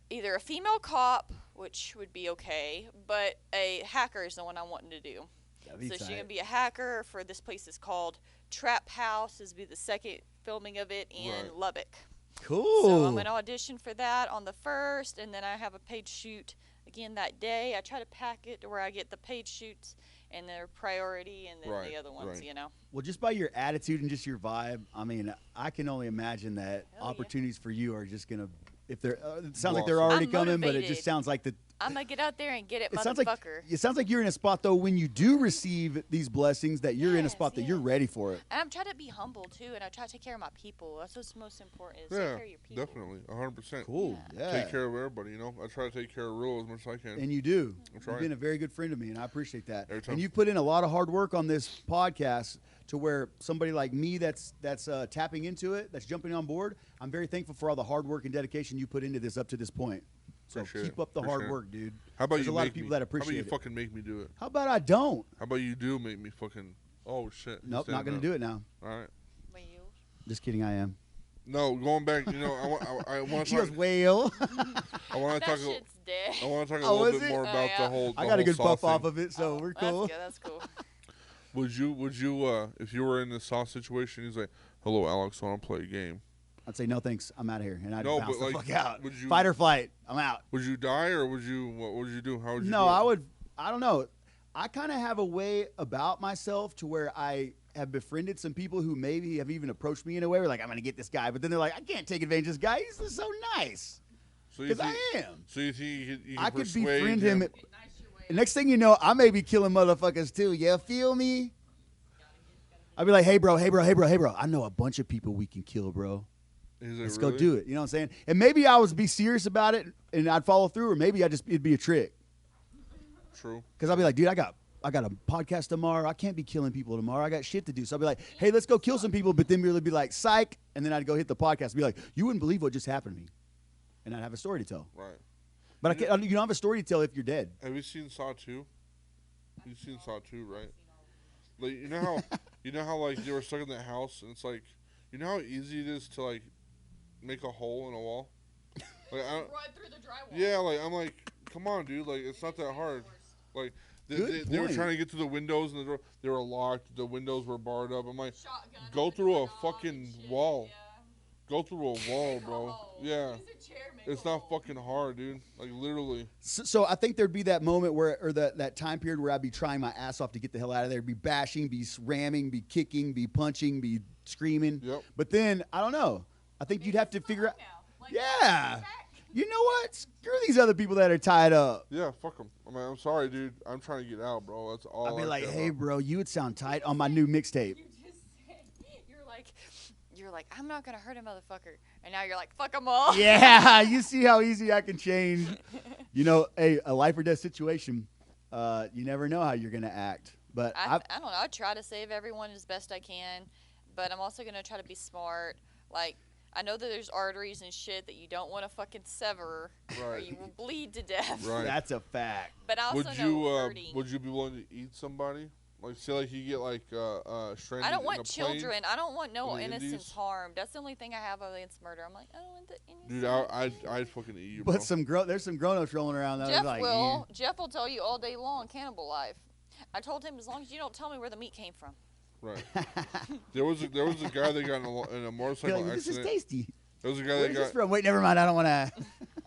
either a female cop, which would be okay, but a hacker is the one I'm wanting to do. That'd be So she's tight. gonna be a hacker for this place is called Trap House. This will be the second filming of it in Right. Lubbock. Cool. So I'm gonna audition for that on the 1st, and then I have a paid shoot again that day. I try to pack it to where I get the paid shoots and their priority, and then Right, the other ones, right. Well, just by your attitude and just your vibe, I mean, I can only imagine that Hell yeah. opportunities for you are just going to, if they're, it sounds like Blossom. they're already I'm coming, but it motivated. just sounds like the I'm gonna get out there and get it, It motherfucker. sounds like you're in a spot though when you do receive these blessings that you're in a Yes, spot that you're yes. ready for it. And I'm trying to be humble too, and I try to take care of my people. That's what's most important. Is take Yeah, care of your people. definitely, 100%. Cool. Yeah. Take care of everybody. You know, I try to take care of real as much as I can. And you do. I'm You've trying. been a very good friend to me, and I appreciate that. Every time. And you've put in a lot of hard work on this podcast to where somebody like me that's tapping into it, that's jumping on board, I'm very thankful for all the hard work and dedication you put into this up to this point. So Appreciate keep it. up the hard Appreciate it. work, dude. How about There's you a lot make of people me? that How appreciate about you it. fucking make me do it? How about I don't? How about you do make me fucking? Oh shit. he's Nope, not standing going up. to do it now. All right. Well, you. Just kidding, I am. No, going back. You know, I want She to goes, talk. well. I want That to talk. shit's dead. I want to talk a Oh, little is bit it? more Oh, about yeah. the whole. I got a good saw buff off thing. of it, so we're That's cool. good. That's cool. Would you, if you were in the sauce situation, he's like, "Hello, Alex, I want to play a game." I'd say, no, thanks. I'm out of here. And I'd No, bounce but, the like, fuck out. would you- Fight or flight. I'm out. Would you die or would you? What would you do? How would you? No, do it? I would. I don't know. I kind of have a way about myself to where I have befriended some people who maybe have even approached me in a way where like I'm going to get this guy, but then they're like, I can't take advantage of this guy. He's just so nice So you because think, I am. So you think you can I could persuade befriend him. Next thing you know, I may be killing motherfuckers too. You feel me? I'd be like, hey bro. I know a bunch of people we can kill, bro. He's like, Let's really? go do it. You know what I'm saying? And maybe I would be serious about it and I'd follow through, or maybe it'd be a trick. True. Because I'll be like, dude, I got a podcast tomorrow. I can't be killing people tomorrow. I got shit to do. So I'll be like, hey, let's go kill some people. But then really be like, psych. And then I'd go hit the podcast and be like, you wouldn't believe what just happened to me. And I'd have a story to tell. Right. But you don't have a story to tell if you're dead. Have you seen Saw 2? You've seen Saw 2, right? Like you know how like they were stuck in that house and it's like, you know how easy it is to like make a hole in a wall? Like I don't, Right through the drywall. yeah, like I'm like, come on, dude, like it's not that hard. Like Good they were point. trying to get to the windows and the door, they were locked. The windows were barred up. I'm like, Shotgun go on the through a doorknob and fucking shit, wall. yeah. Go through a wall, bro. hole. Yeah, Use a chair, make it's a not hole. fucking hard, dude. Like literally. So I think there'd be that moment where, or that time period where I'd be trying my ass off to get the hell out of there, be bashing, be ramming, be kicking, be punching, be screaming. Yep. But then, I don't know. I think you'd have to figure out. Yeah. You know what? Screw these other people that are tied up. Yeah, fuck them. I mean, I'm sorry, dude. I'm trying to get out, bro. That's all. I'd be I like, care hey, about. bro, you would sound tight on my new mixtape. You just said you're like I'm not gonna hurt a motherfucker, and now you're like fuck them all. Yeah, you see how easy I can change. You know, hey, a life or death situation, you never know how you're going to act. But I don't know. I try to save everyone as best I can, but I'm also gonna try to be smart. Like I know that there's arteries and shit that you don't want to fucking sever, or Right. you will bleed to death. Right. that's a fact. But I also Would know you hurting. would you be willing to eat somebody? Like say like you get like stranded I don't in want a plane? children. I don't want no in the innocents Indies? harmed. That's the only thing I have against murder. I'm like, I don't want the innocent. Dude, I'd fucking eat you, bro. But there's some grown-ups rolling around that Jeff are like, will. Jeff will tell you all day long cannibal life. I told him as long as you don't tell me where the meat came from. Right. There was a guy that got in a You're motorcycle like, this is accident. tasty. There was a guy Where that is this got from? Wait, never mind. I don't want to.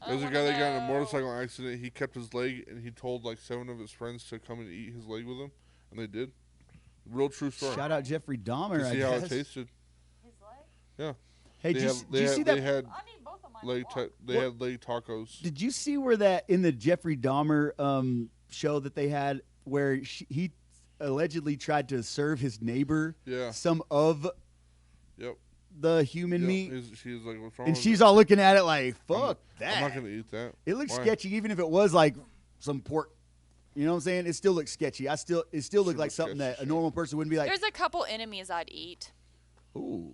there was a guy that got in a motorcycle accident. He kept his leg and he told like 7 of his friends to come and eat his leg with him, and they did. Real true story. Shout out Jeffrey Dahmer, To I see how it guess. tasted. His leg? Yeah. Hey, They did have- you see that? They had I need both of mine. leg. to walk. They had leg tacos. Did you see where that in the Jeffrey Dahmer show that they had where he allegedly tried to serve his neighbor Yeah. some of Yep. the human Yep. meat, She's like, what's wrong and with she's it? all looking at it like, "Fuck that." I'm not gonna eat that. It looks Why? sketchy, even if it was like some pork. You know what I'm saying? It still looks sketchy. It still looked Super like something that sketchy. a normal person wouldn't be like, There's a couple enemies I'd eat, Oh, "Ooh."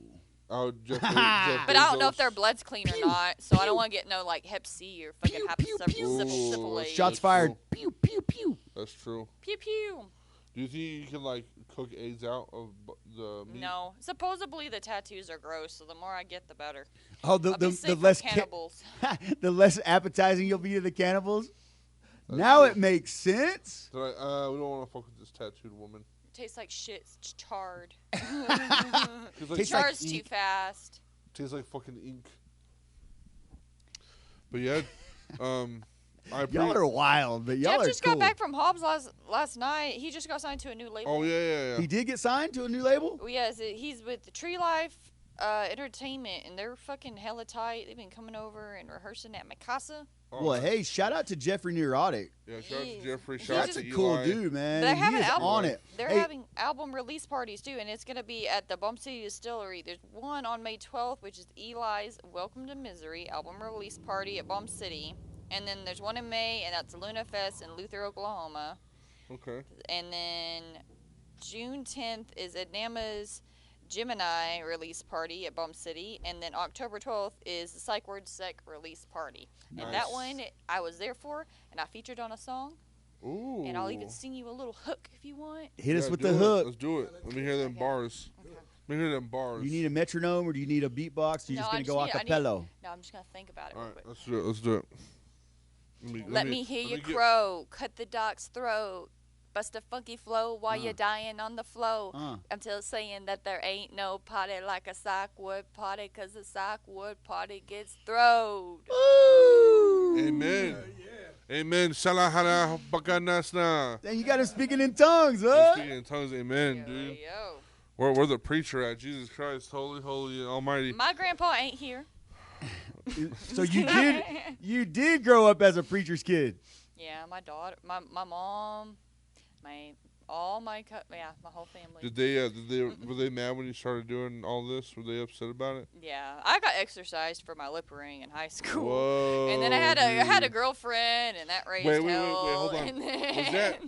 Jeff but I don't know if their Bezos. blood's clean Pew, or not. So I pew. don't want to get no like Hep C or fucking Pew, pew, pew. Ooh, syphilis. Shots That's fired. true. Pew pew pew. That's true. Pew pew. Do you think you can like cook eggs out of the meat? No, supposedly the tattoos are gross, so the more I get, the better. Oh, the I'll be the safe from less cannibals. the less appetizing you'll be to the cannibals. That's Now true. it makes sense. They're like, we don't want to fuck with this tattooed woman. Tastes like shit. It's charred. Tastes like, Tastes like Chars too ink. fast. tastes like fucking ink. But yeah, I Y'all are wild, but y'all Jeff are just cool. got back from Hobbs last night. He just got signed to a new label. Oh yeah. He did get signed to a new label. Yes, he's with the Tree Life, entertainment, and they're fucking hella tight. They've been coming over and rehearsing at my casa. Oh, Well, hey, shout out to Jeffrey Neurotic. yeah, shout out to Yes. Jeffrey. He Shout out That's to a cool Eli. dude, man. They're and he having is album- on it. They're Hey, having album release parties too, and it's gonna be at the Bum City Distillery. There's one on May 12th, which is Eli's Welcome to Misery album release party at Bum City, and then there's one in May, and that's Luna Fest in Luther, Oklahoma. Okay. And then June 10th is Adnama's Gemini release party at Bum City, and then October 12th is the Psych Word Sec release party. And that Nice. one I was there for, and I featured on a song, Ooh. and I'll even sing you a little hook if you want. hit us Yeah, with do the it. hook. Let's do it. Let me hear them Okay. bars. Okay. Let me hear them bars. You need a metronome or do you need a beatbox? Or you No, just I gonna just go a need- I need- cappella? No, I'm just gonna think about it All real right, quick. let's do it. Let's do it. Let me hear let you me get- crow, cut the dog's throat, bust a funky flow while you're dying on the flow. I'm still saying that there ain't no party like a sockwood party, 'cause a sockwood party gets throwed. Ooh. Amen. Amen. Salahara bakanasna. And you got him speaking in tongues, huh? Speaking in tongues, amen, Yo, dude. yo. Where the preacher at? Jesus Christ, holy, holy, almighty. My grandpa ain't here. So you did grow up as a preacher's kid. Yeah, my daughter, my mom, my whole family. Did they were they mad when you started doing all this? Were they upset about it? Yeah, I got exercised for my lip ring in high school. Whoa. And then I had a dude. girlfriend, and that raised Wait, hell. hold on. And then Was that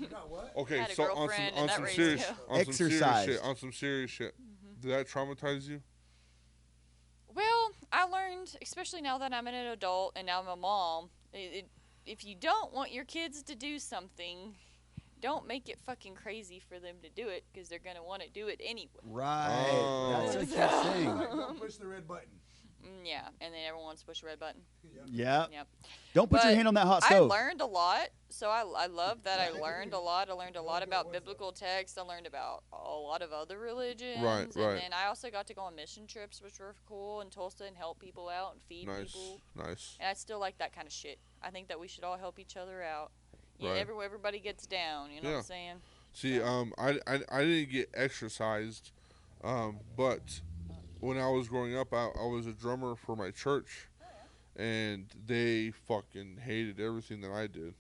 okay? had a So on girlfriend, some and that raised serious hell. Exercised. on some serious shit. Did that traumatize you? Well, I learned, especially now that I'm an adult and now I'm a mom, if you don't want your kids to do something, don't make it fucking crazy for them to do it, because they're going to want to do it anyway. Right. Oh. That's a good thing. Don't push the red button. Yeah, and then everyone wants to push the red button. Yeah. Yep. Don't put your But hand on that hot I stove. learned a lot, so I love that I learned a lot. I learned a lot about biblical texts. I learned about a lot of other religions. Right, And right. then I also got to go on mission trips, which were cool, in Tulsa, and help people out and feed Nice, people. nice. And I still like that kind of shit. I think that we should all help each other out. Yeah, Right. everybody gets down, you know what I'm saying? See, I didn't get exercised, but when I was growing up, I was a drummer for my church, and they fucking hated everything that I did.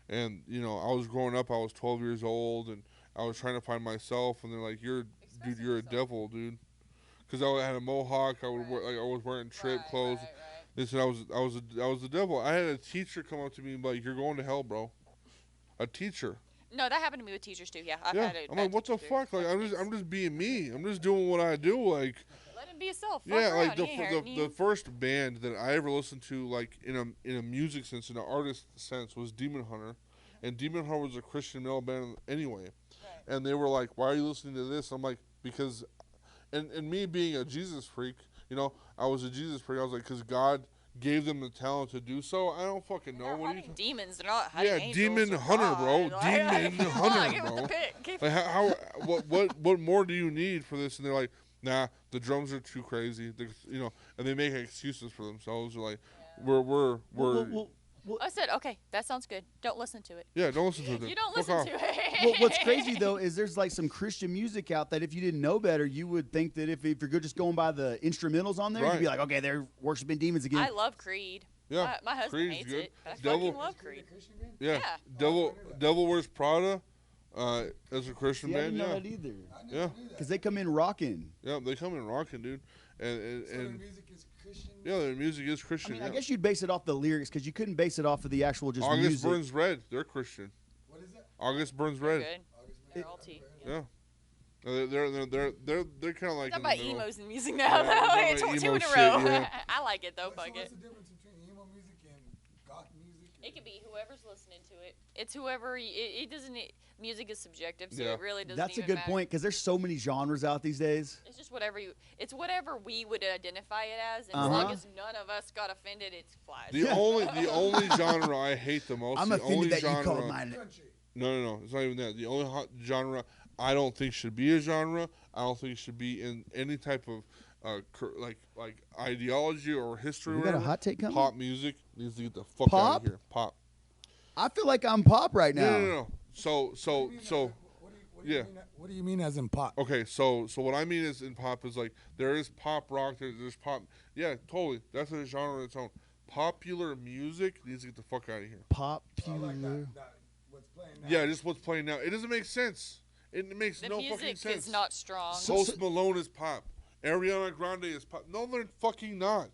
And you know, I was growing up. I was 12 years old, and I was trying to find myself. And they're like, "You're a devil, dude." Because I had a mohawk. I was wearing trip clothes. Right. They said I was the devil. I had a teacher come up to me and be like, "You're going to hell, bro." A teacher. No, that happened to me with teachers too. Yeah, I've Yeah, had a I'm bad like, what the teacher. fuck? Like, I'm just being me. I'm just doing what I do. Like, Let him be himself. Fuck yeah, like around. He ain't hurting the you. first band that I ever listened to, like in a music sense, in an artist sense, was Demon Hunter, and Demon Hunter was a Christian metal band anyway, and they were like, "Why are you listening to this?" I'm like, because, and me being a Jesus freak, you know, I was a Jesus freak. I was like, because God gave them the talent to do so. I don't fucking know They're what hunting demons. They're not hunting Yeah, angels Demon or Hunter, bro. God. Like, Demon come on, Hunter, give it bro. the pick. Give Like how what more do you need for this? And they're like, nah, the drums are too crazy. You know, and they make excuses for themselves. They're like, we're I said, okay, that sounds good. Don't listen to it. yeah, don't listen to them. You don't Fuck listen off. to it. Well, what's crazy though is there's like some Christian music out that if you didn't know better, you would think that if you're just going by the instrumentals on there, you'd be Right. like, okay, they're worshiping demons again. I love Creed. Yeah, My husband Creed's hates good. it, but I Devil- fucking love Creed. Yeah, Yeah. Devil Wears Prada, as a Christian See, I band. didn't know Yeah, that either. yeah, Because they come in rocking. yeah. They come in rocking, dude, and So their music is Christian. yeah, their music is I Christian. mean, yeah. I guess you'd base it off the lyrics because you couldn't base it off of the actual just August music. Burns Red, they're Christian. What is that? August Burns They're Red. good. They're all tea. Yeah. They're kind of like Talk in the about middle. emos and music now, Yeah, though. talk It's about two emo in a shit, row. yeah. I like it, though. So Fuck it. what's the difference between emo music and goth music? It could be whoever's listening to it. It's whoever. It doesn't. Music is subjective, so Yeah. it really doesn't. That's a even good matter. point because there's so many genres out these days. It's just whatever you. It's whatever we would identify it as, and Uh-huh. as long as none of us got offended, it's flies. The only genre I hate the most. I'm the only offended that genre, you called mine. Country. No, it's not even that. The only genre I don't think should be a genre. I don't think it should be in any type of like ideology or history. We or got a whatever. hot take coming? Pop music needs to get the fuck out Pop? of here. Pop. I feel like I'm pop right now. No. So What Yeah. What do you mean as in pop? Okay, so what I mean is in pop is like there is pop rock, there's pop. Yeah, totally. That's a genre on its own. Popular music needs to get the fuck out of here. Popular. What's playing now. Yeah, just what's playing now. It doesn't make sense. It makes The no fucking music sense. is not strong. Post Malone is pop. Ariana Grande is pop. No, they're fucking not.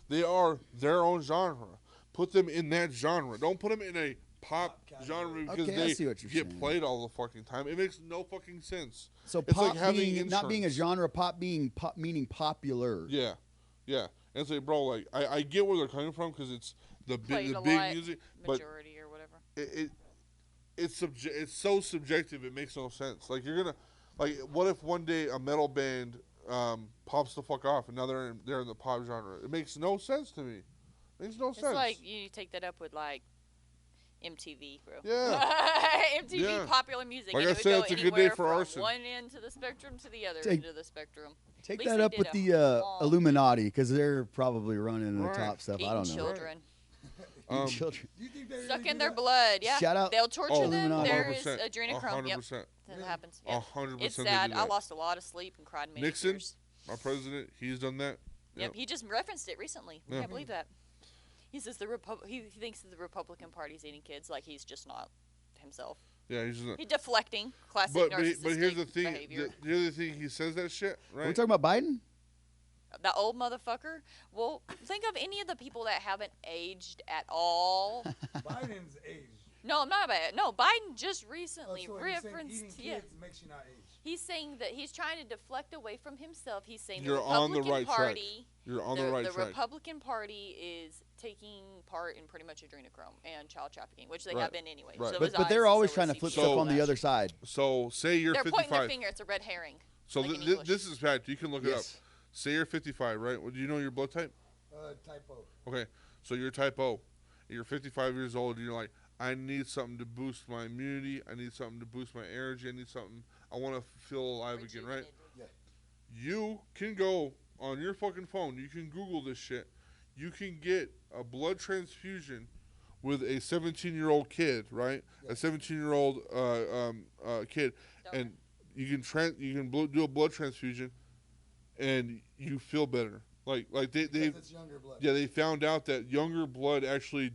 They are their own genre. Put them in that genre. Don't put them in a pop genre because Okay, I see what you're get saying. played all the fucking time. It makes no fucking sense. So It's pop like having being, not being a insurance. genre, pop being pop meaning popular. Yeah, yeah. And say, bro, like I get where they're coming from because it's the Played big a big lot, music, but majority or whatever. it's so subjective. It makes no sense. Like you're gonna, like, what if one day a metal band pops the fuck off and now they're in the pop genre? It makes no sense to me. It makes no It's sense. like you take that up with like MTV, bro. Yeah. MTV Yeah. popular music. Like and I it would said, go it's a good anywhere day for from arson. one end to the spectrum to the other Take- end of the spectrum. Take At least that they up did with a the long- Illuminati because they're probably running the Right. top stuff. I Eating don't know. children, Eating children. Do you think they really sucking do their that? blood. Yeah, Shout out- they'll torture Oh, them. 100%. There is adrenochrome. Yep, 100%. that happens. A Yep. 100%. It's they sad. do I that. lost a lot of sleep and cried many Nixon, tears. our president, he's done that. Yep, he just referenced it recently. I Yeah. can't believe that. He says he thinks that the Republican Party's eating kids like he's just not himself. Yeah, he's just. He's deflecting, classic But narcissistic here's the thing. behavior. The other thing, he says that shit, Are we right? talking about Biden? That old motherfucker. Well, think of any of the people that haven't aged at all. Biden's age. No, I'm not about it. No, Biden just recently So you're saying referenced. eating Yeah, kids makes you not age. he's saying that he's trying to deflect away from himself. He's saying You're the on the Republican right track. Party. You're on the right the track. Republican Party is taking part in pretty much adrenochrome and child trafficking, which they Right. have been anyway. Right. So But is but they're ICE, always so trying to is flip CBP. stuff on the That other shit. side. So say you're They're pointing their 55. finger. It's a red herring. So like in this English. is fact. You can look it up. Yes. Say you're 55, right? Well, do you know your blood type? Typo. Okay, so you're type O. You're 55 years old, and you're like, I need something to boost my immunity. I need something to boost my energy. I need something. I want to feel alive again, right? Rejuvenated. You can go on your fucking phone. You can Google this shit. You can get a blood transfusion with a 17-year-old kid, right? A 17-year-old kid, Donor. and you can do a blood transfusion, and you feel better. Like they Because it's younger blood. yeah, they found out that younger blood actually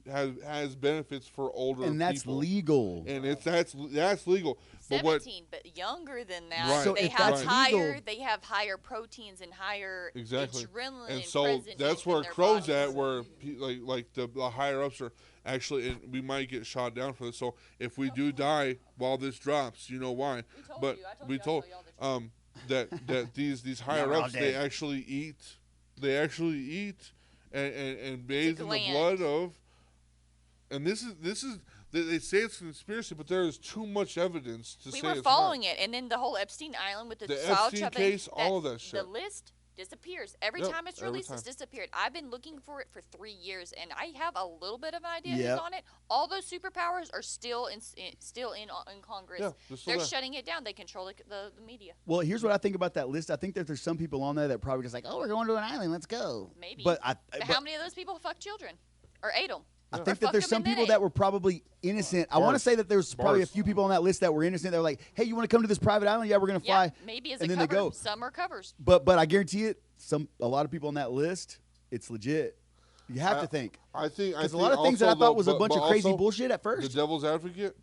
has benefits for older And that's people. legal. And that's legal. But what 17, but younger than that, Right. So they if have that's higher. legal- They have higher proteins and higher Exactly. adrenaline. and so present that's in where their Crow's bodies. at, where like the higher ups are actually, and we might get shot down for this. So if we do die while this drops, you know why? We told But you. I told we you. I'll told tell y'all the truth. that these higher we're all ups they dead. actually eat and bathe in the gland. blood of, and this is they say it's conspiracy, but there is too much evidence to We say were it's following it, and then the whole Epstein Island with the The child Epstein trafficking, case, all of that shit. The list disappears every Yep, time it's every released. It's time. disappeared. I've been looking for it for 3 years, and I have a little bit of an idea Yep. who's on it. All those superpowers are still in Congress. Yeah, they're still They're there. shutting it down. They control the media. Well, here's what I think about that list. I think that there's some people on there that probably just like, oh, we're going to an island. Let's go. Maybe. But But how many of those people fuck children or ate them? I Yeah. think Or that fucked there's them some and then people ate that 'em. were probably innocent. I want to Bars. say that there's probably a Bars. few people on that list that were innocent. They're like, hey, you want to come to this private island? Yeah, we're going to fly. Yeah, maybe as and a then cover. they go. Some are covers. But I guarantee it, a lot of people on that list, it's legit. You have to think. I think Because a lot of things that I thought was a bunch of crazy bullshit at The first. devil's advocate,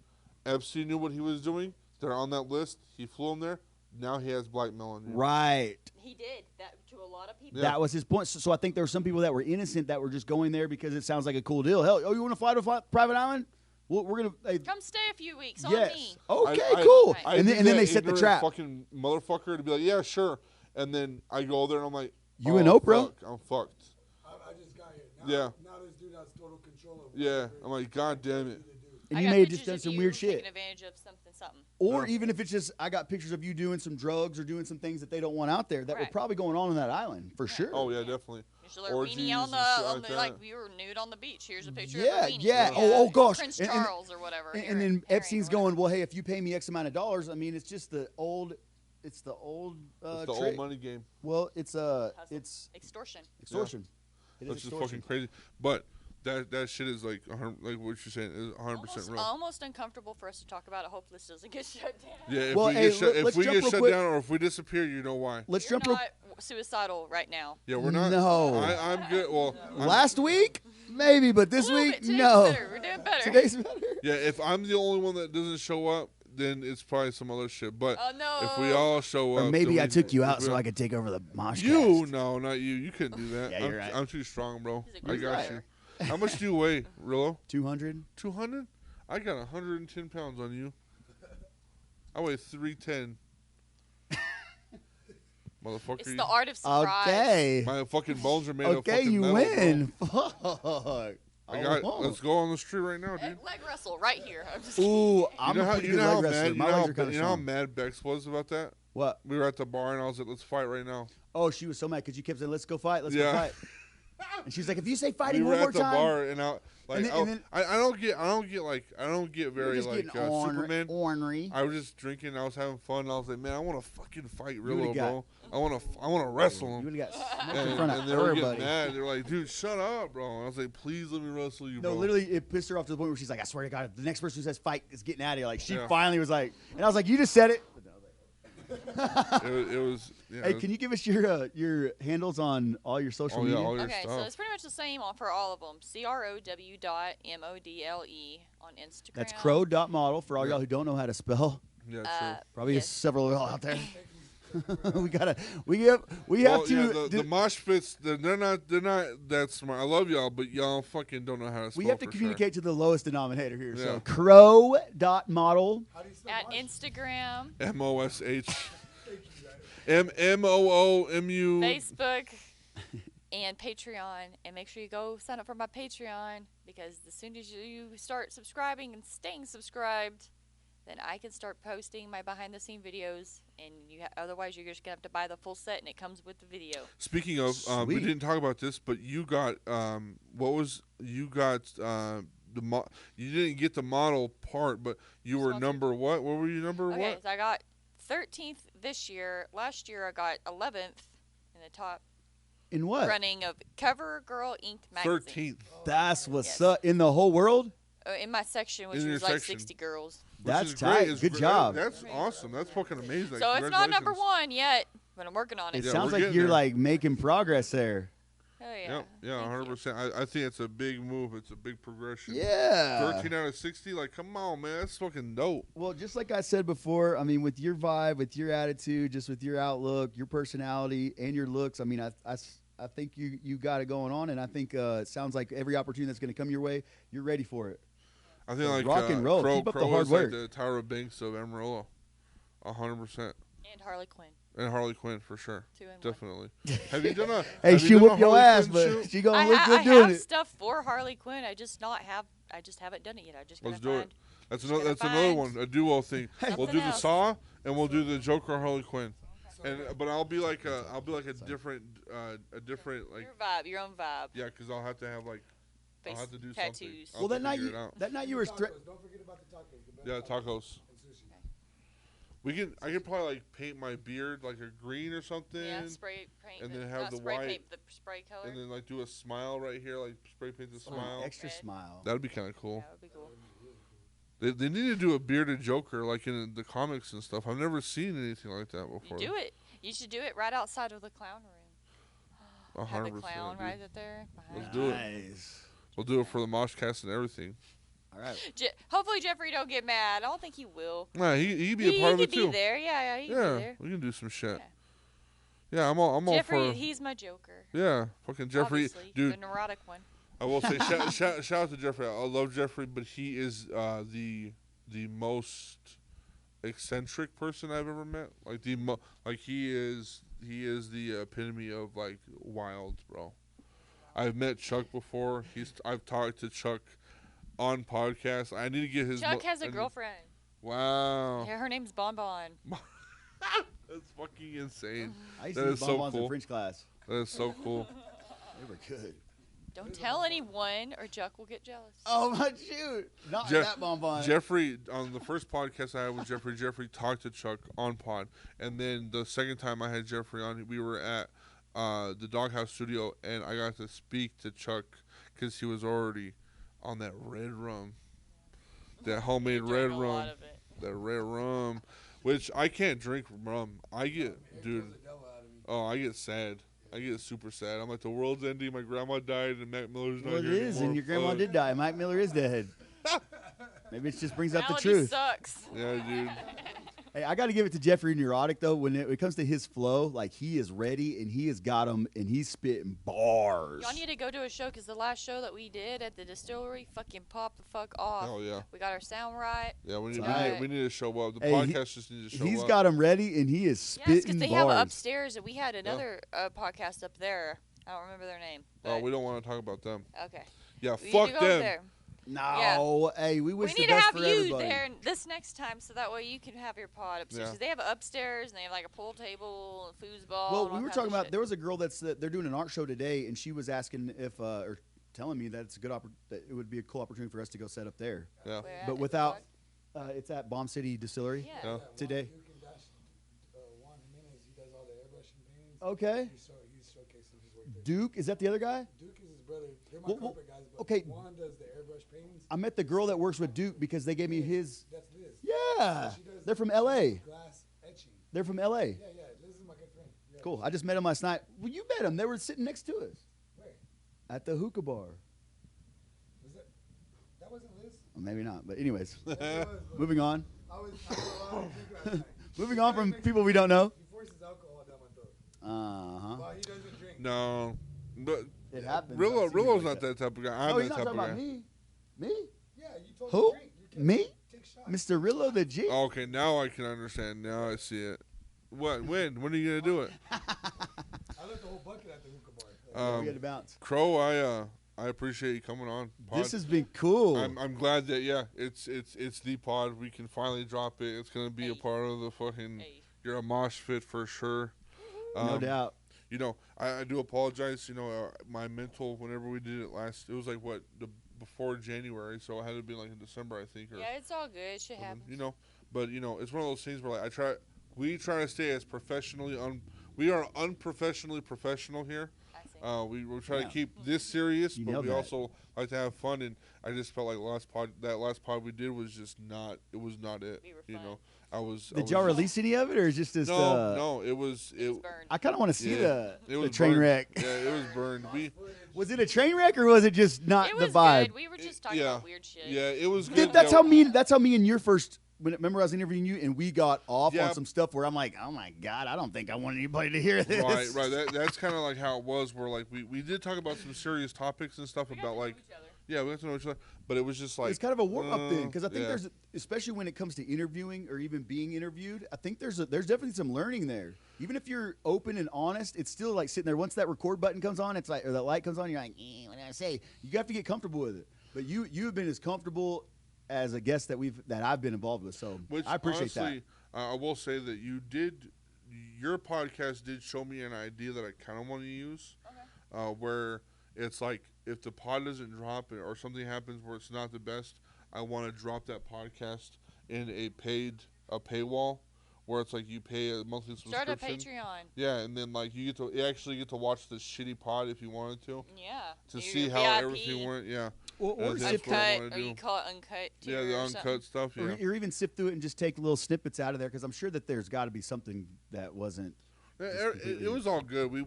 Epstein knew what he was doing. They're on that list. He flew them there. Now he has blackmail on you. Right. He did that to a lot of people. Yeah. That was his point. So I think there were some people that were innocent that were just going there because it sounds like a cool deal. Hell, oh, you want to fly to a private island? Well, we're going to. Come stay a few weeks on Yes. me. Okay, I- cool. Right. I And then think that they set the ignorant trap. Fucking motherfucker to be like, yeah, sure. And then I go there and I'm like, You oh, and Oprah? fuck, I'm fucked. I just got here. Yeah. Now this dude has total control of Yeah. whatever I'm like, God damn it. And I you got may have just pictures done of some you weird taking shit. advantage of something. Or even if it's just, I got pictures of you doing some drugs or doing some things that they don't want out there that were Right. probably going on that island, for sure. Oh, yeah, definitely. There's a little Orgies weenie on and the, shit on like the that. like we were nude on the beach. Here's a picture Yeah, of a weenie. yeah. Oh, gosh. Prince And- Charles or whatever. And Harry- then Harry or Epstein's whatever. going, well, hey, if you pay me X amount of dollars, I mean, it's just the old It's the trick. old money game. Well, it's Hustle. it's Extortion. extortion. It is Which is extortion. fucking crazy. But that shit is like like what you're saying is 100% real. Almost uncomfortable for us to talk about it. Hopefully this doesn't get shut down. Yeah, if Well, we hey, get let's shut jump real down quick. or if we disappear, you know why. Let's You're jump real. not suicidal right now. Yeah, we're not. No. I'm good. Well, Last week, maybe, but this A little week, bit. Today's no. better. We're doing better. Today's better. yeah, if I'm the only one that doesn't show up, then it's probably some other shit. But Oh no. if we all show up, Or maybe then I took you out we- so I could take over the MOSHCAST. You no, not you. You couldn't do that. Yeah, you're right. I'm too strong, bro. He's a I good got player. you. How much do you weigh, Rillo? 200. 200? I got 110 pounds on you. I weigh 310. Motherfucker. It's the art of surprise. Okay. My fucking bones are made of Okay, fucking you metal, win. Fuck. I got. Oh. Let's go on the street right now, dude. Leg wrestle right here. I'm just Ooh, I'm you know a how, pretty you good know how leg wrestler. mad, you My know legs how, are kind of you know how strong. mad Bex was about that? What? We were at the bar and I was like, "Let's fight right now." Oh, she was so mad because you kept saying, "Let's go fight, let's Yeah. go fight." And she's like, "If you say We fighting were one more at the time." bar and I like And then- I don't get You're very just like getting ornery. Superman. I was just drinking. I was having fun. I was like, man, I want to fucking fight would've Rillo, got- bro. I want to wrestle You him. would have got smoked in And, front of and they were everybody. getting mad. They were like, dude, shut up, bro. And I was like, please let me wrestle you, No, bro. literally, it pissed her off to the point where she's like, "I swear to God, if the next person who says fight is getting out of here." Like she Yeah. finally was like, and I was like, "You just said it." It was. Yeah, Hey, can you give us your handles on all your social Oh yeah, media? all your Okay, so stuff. it's pretty much the same for all of them. CROW.MODLE on Instagram. That's crow.model for all Yeah. y'all who don't know how to spell. Yeah, true. Probably yes. several of y'all out there. we have Well, to yeah, the do- mosh pits, they're not that smart. I love y'all, but y'all fucking don't know how to spell. we have to for communicate to the lowest denominator here. Yeah. So crow.model. How do you spell At Mosh? Instagram, Sure. MOSH. MOOMU. Facebook, and Patreon. And make sure you go sign up for my Patreon because as soon as you start subscribing and staying subscribed, then I can start posting my behind-the-scene videos. And otherwise, you're just gonna have to buy the full set, and it comes with the video. Speaking of, we Sweet. didn't talk about this, but you got you didn't get the model part, but you were Sponsored. number what? What were you number Okay, what? so I got 13th this year. Last year, I got 11th in the top In what? running of Cover Girl Inc. magazine. 13th. That's what's Yes. up in the whole world. In my section, which In your was like section. 60 girls. That's Which is tight. Great. It's Good great. job. That's awesome. That's fucking amazing. So it's not number Congratulations. one yet, but I'm working on it. It Yeah, sounds we're like getting you're there. like making progress there. Oh yeah. Yep. Yeah, Thank you. 100%. I think it's a big move. It's a big progression. Yeah. 13 out of 60. Like, come on, man. That's fucking dope. Well, just like I said before, I mean, with your vibe, with your attitude, just with your outlook, your personality, and your looks, I mean, I think you got it going on, and I think it sounds like every opportunity that's going to come your way, you're ready for it. I think like rock and roll. Crow, Keep up the Crow hard is work. like the Tyra Banks of Amarillo. 100%. And Harley Quinn. And Harley Quinn for sure. 2 and 1. Definitely. Have you done a? Hey, have she you done a whoop your Harley ass, Quinn but shoot? she gonna I look good have doing it. stuff for Harley Quinn. I just haven't done it yet. I just Let's gotta do find. it. That's Just another. gotta That's another find one. A duo thing. We'll something do the else. Saw and we'll do the Joker Harley Quinn. And but I'll be like a different like Your vibe, your own vibe. yeah, because I'll have to have like I'll Face have to do tattoos. something. I'll Well, have to figure it out. that night you were Tacos. Don't forget about the tacos. The best Yeah, tacos tacos. and sushi. I could probably like paint my beard like a green or something. Yeah, spray paint. and the- then have not the spray white- paint, the spray color. And then like do a smile right here, like spray paint the Oh, smile. extra Okay. smile. That'd be kind of cool. That would be cool. They need to do a bearded Joker like in the comics and stuff. I've never seen anything like that You before. do it. You should do it right outside of the clown room. Have the 100%, clown dude. right up there. behind Let's you. do it. Nice. We'll do it for the MOSHCAST and everything. All right. Hopefully Jeffrey don't get mad. I don't think he will. Nah, he'd be a part of he it could too. be there. Yeah, he could be Yeah, there. we can do some shit. Yeah. Yeah, I'm all Jeffrey, for. he's my Joker. Yeah, fucking Jeffrey, Obviously, dude. the neurotic one. I will say shout out to Jeffrey. I love Jeffrey, but he is the most eccentric person I've ever met. Like he is the epitome of like wild, bro. I've met Chuck before. I've talked to Chuck on podcasts. I need to get his. Chuck has a girlfriend. Wow, Yeah, her name's Bon Bon. that's fucking insane. I used That to is eat so bonbons in cool. French class. That is so cool. They were good. Don't tell anyone, or Chuck will get jealous. Oh my shoot! Not Jeff- that bonbon. Jeffrey, on the first podcast I had with Jeffrey talked to Chuck on pod. And then the second time I had Jeffrey on, we were at the Doghouse Studio, and I got to speak to Chuck because he was already on that red rum, that homemade Drank red a rum, lot of it. that red rum, which I can't drink rum. I get, dude. Oh, I get sad. I get super sad. I'm like, the world's ending. My grandma died, and Mac Miller's not Well, it here is, anymore. and your grandma Fuck. did die. Mike Miller is dead. Maybe it just brings out the Reality truth. sucks. Yeah, dude. Hey, I got to give it to Jeffrey Neurotic, though. When it comes to his flow, like, he is ready, and he has got them, and he's spitting bars. Y'all need to go to a show because the last show that we did at the distillery fucking popped the fuck off. Hell yeah. We got our sound right. Yeah, we need, Right. we need to show up. The Hey, podcast just needs to show He's up. got them ready, and he is Yes, spitting because they bars. have upstairs, and we had another podcast up there. I don't remember their name. Oh, but- we don't want to talk about them. Okay. Yeah, We need fuck to go over them. there. No, hey, we We wish the need to best have for you everybody. there this next time, so that way you can have your pod upstairs. Yeah. Because they have upstairs, and they have like a pool table, and foosball. Well, and all we were kinds talking of about shit. there was a girl they're doing an art show today, and she was asking if or telling me that it's a good that it would be a cool opportunity for us to go set up there, Yeah. Where at? but At the without. park? It's at Bomb City Distillery Yeah. Yeah. today. Juan Jimenez, he does all the airbrushing paintings. Okay, He's showcasing his work there. Duke, is that the other guy? Duke is his brother. They're my Well, carpet guys, but okay. Juan does the airbrush paintings. I met the girl that works with Duke because they gave me his. That's Liz. Yeah, She does they're from L.A. glass etching. They're from L.A. Yeah, Liz is my good friend. Yeah. Cool. I just met them last night. Well, you met them. They were sitting next to us Where? at the hookah bar. Was that? That wasn't Liz. Well, maybe not, but anyways, Yes, it was, but moving on. I was a lot of drink last night. Moving on from people we don't know. He forces alcohol down my throat. Uh huh. Well, he doesn't drink. No. But It happens. Rillo, I've seen it Rillo's like not that type of guy. I'm Oh, he's that not type talking of about guy. me. Me? Yeah, you told Who? him to drink. You Me? Take shots. Mr. Rillo the G? Oh, okay, now I can understand. Now I see it. What? When? When are you gonna do it? I left the whole bucket at the hookah bar. We had to bounce. Crow, I appreciate you coming on. Pod. This has been cool. I'm glad that it's the pod. We can finally drop it. It's gonna be a Hey. part of the fucking. Hey. You're a mosh fit for sure. No doubt. You know, I do apologize. You know, my mental whenever we did it last, it was like before January, so it had to be like in December, I think. Or Yeah, it's all good. It should happen. you know, but you know, it's one of those things where like we try to stay as professionally we are unprofessionally professional here. I see. We try Yeah. to keep this serious, You but nailed we that. also like to have fun. And I just felt like that last pod we did was just not. It was not it. We were You fun. know, I was. Did y'all release any of it, or is just this? No, it was. It was burned. I kind of want to see Yeah, it the was train burned. wreck. Yeah, it was burned. Was it a train wreck, or was it just not It the was vibe? good. We were just talking yeah. about weird shit. Yeah, it was Dude, good. that's though. how me and your first. Remember, I was interviewing you, and we got off Yeah. on some stuff where I'm like, "Oh my god, I don't think I want anybody to hear this." Right. That's kind of like how it was. Where like we did talk about some serious topics and stuff We got about to know like each other. yeah, we got to know each other. But it was just like It's kind of a warm up thing because I think yeah. there's, especially when it comes to interviewing or even being interviewed, I think there's definitely some learning there. Even if you're open and honest, it's still like sitting there. Once that record button comes on, it's like, or that light comes on, you're like, what did I say? You have to get comfortable with it. But you've been as comfortable as a guest that I've been involved with. So Which I appreciate honestly, I will say that your podcast did show me an idea that I kind of want to use, where it's like if the pod doesn't drop or something happens where it's not the best, I want to drop that podcast in a paywall, where it's like you pay a monthly Start subscription. a Patreon. Yeah, and then like you actually get to watch the shitty pod if you wanted to Yeah. to You're see a how VIP. everything went. Yeah, that. Or That's sift what I Uncut, wanna or you do. call it uncut. yeah, tier the or uncut something. stuff. Yeah. or even sift through it and just take little snippets out of there because I'm sure that there's got to be something that wasn't. It was all good. We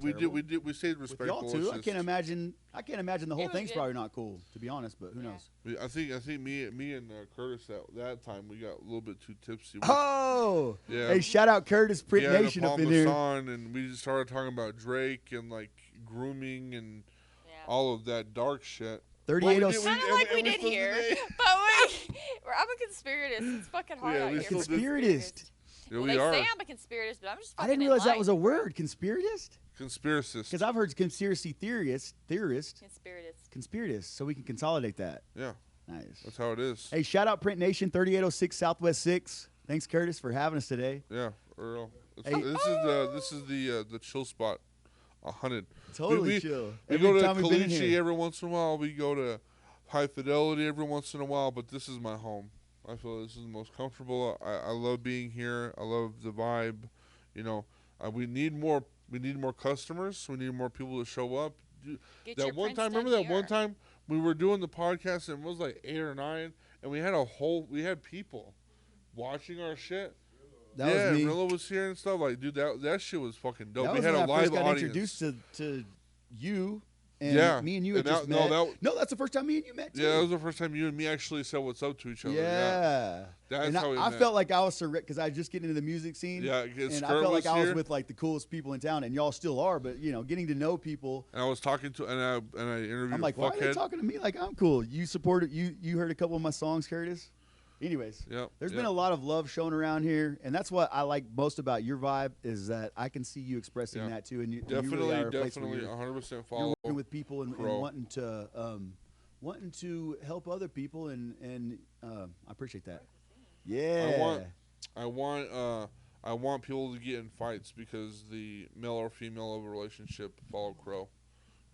stayed With respectful. y'all It's too, I just- can't imagine the whole was thing's good. probably not cool, to be honest. But who Yeah. knows? I think me and Curtis at that time we got a little bit too tipsy. Oh, Yeah. Hey, shout out Curtis Prit We had a Nation up in here. Parmesan, and we just started talking about Drake and like grooming and Yeah. all of that dark shit. 3806. Kind of and like we- we and we did still here. did But I'm a conspiratist. It's fucking hard Yeah, out we here. still for did. Conspiratist. Yeah, Well, we they are say I'm a conspiratist, but I'm just I fucking didn't realize that enlightened. was a word, conspiratist. conspiracists. Because I've heard conspiracy theorist, Conspiratist. conspiratist. So we can consolidate that. Yeah, Nice. that's how it is. Hey, shout out Print Nation 3806 Southwest 6. Thanks, Curtis, for having us today. Yeah, Earl. Hey. This is the chill spot. 100. Totally we, chill. We Every go to time we've been in Caliche here. every once in a while. We go to High Fidelity every once in a while, but this is my home. I feel this is the most comfortable. I love being here. I love the vibe. You know, we need more. We need more customers. We need more people to show up. Get That your one prints time, done remember that here. one time we were doing the podcast, and it was like 8 or 9, and we had people watching our shit. That was me. Rilla was here and stuff. Like, dude, that shit was fucking dope. That We was had when a I live first got audience. introduced to you. And Yeah. me and you And had just that- met. No, that's the first time me and you met, too. Yeah, that was the first time you and me actually said what's up to each other. Yeah. That's and how we I met. felt like I was surreal because I was just getting into the music scene. Yeah, 'cause and I Skirt felt like was I was here. with like the coolest people in town, and y'all still are. But getting to know people, And I was talking to, and I interviewed I'm like, why are they Fuckhead. talking to me like I'm cool? You supported you heard a couple of my songs, Curtis. Anyways, Yep, there's yep. been a lot of love shown around here, and that's what I like most about your vibe is that I can see you expressing Yeah. that too, and you Definitely, really are a place where definitely, you're 100% follow. working with people and Crow. wanting to help other people, and I appreciate that. Yeah, I want people to get in fights because the male or female of a relationship follow Crow,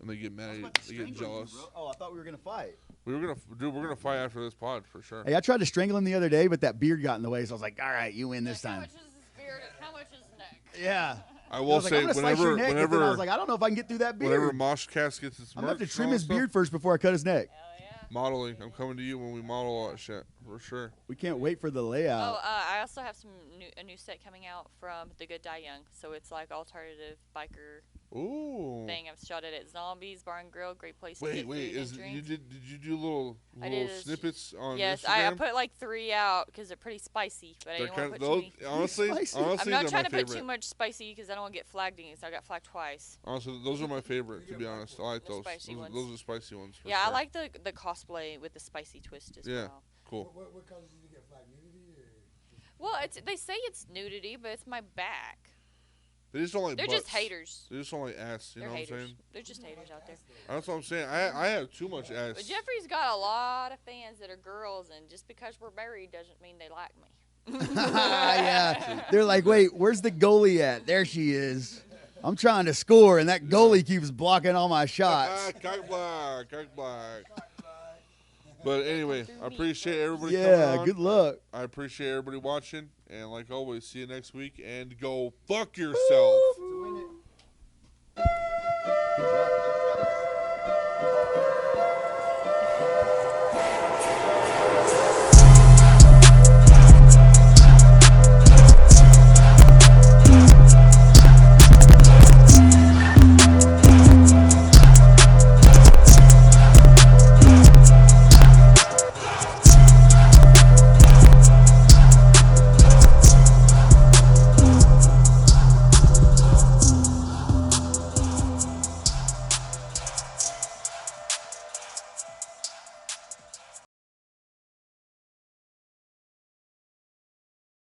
and they get mad, they get jealous. Oh, I thought we were gonna fight. We're gonna fight after this pod for sure. Hey, I tried to strangle him the other day, but that beard got in the way, so I was like, all right, you win this How time. much is the beard? How much is the neck? Yeah. I I will was like, say I'm gonna slice your neck, but then I whenever was like, I don't know if I can get through that beard. whenever MOSHCAST gets its I'm gonna have to merch trim and all his that beard first before I cut his neck. Hell yeah. modeling, I'm coming to you when we model all that shit for sure. We can't wait for the layout. Oh, I also have a new set coming out from The Good Die Young. So it's like alternative biker Ooh. thing. I've shot it at Zombies Bar and Grill. Great place to get Wait, food and drink. did you do little I did snippets on Yes, Instagram? I put like 3 out because they're pretty spicy, but I They're didn't want kind to of put too many. honestly, Spicy. I'm honestly, not they're trying my to put favorite. too much spicy because I don't want to get flagged again. So I got flagged twice. Honestly, those are my favorite. To be honest, I like The those. spicy ones. Those are spicy ones. For Yeah, sure. I like the cosplay with the spicy twist as Yeah. well. Cool. What colors did you get? Flag nudity or? Well, they say it's nudity, but it's my back. They just don't like They're butts. just haters. They just don't like ass. You They're know haters. what I'm saying? They're just haters out there. That's what I'm saying. I have too much ass. But Jeffrey's got a lot of fans that are girls, and just because we're married doesn't mean they like me. Yeah. They're like, wait, where's the goalie at? There she is. I'm trying to score, and that goalie keeps blocking all my shots. Cock block, cock block. But anyway, I appreciate everybody Yeah, coming on. good luck. I appreciate everybody watching. And like always, see you next week. And go fuck yourself.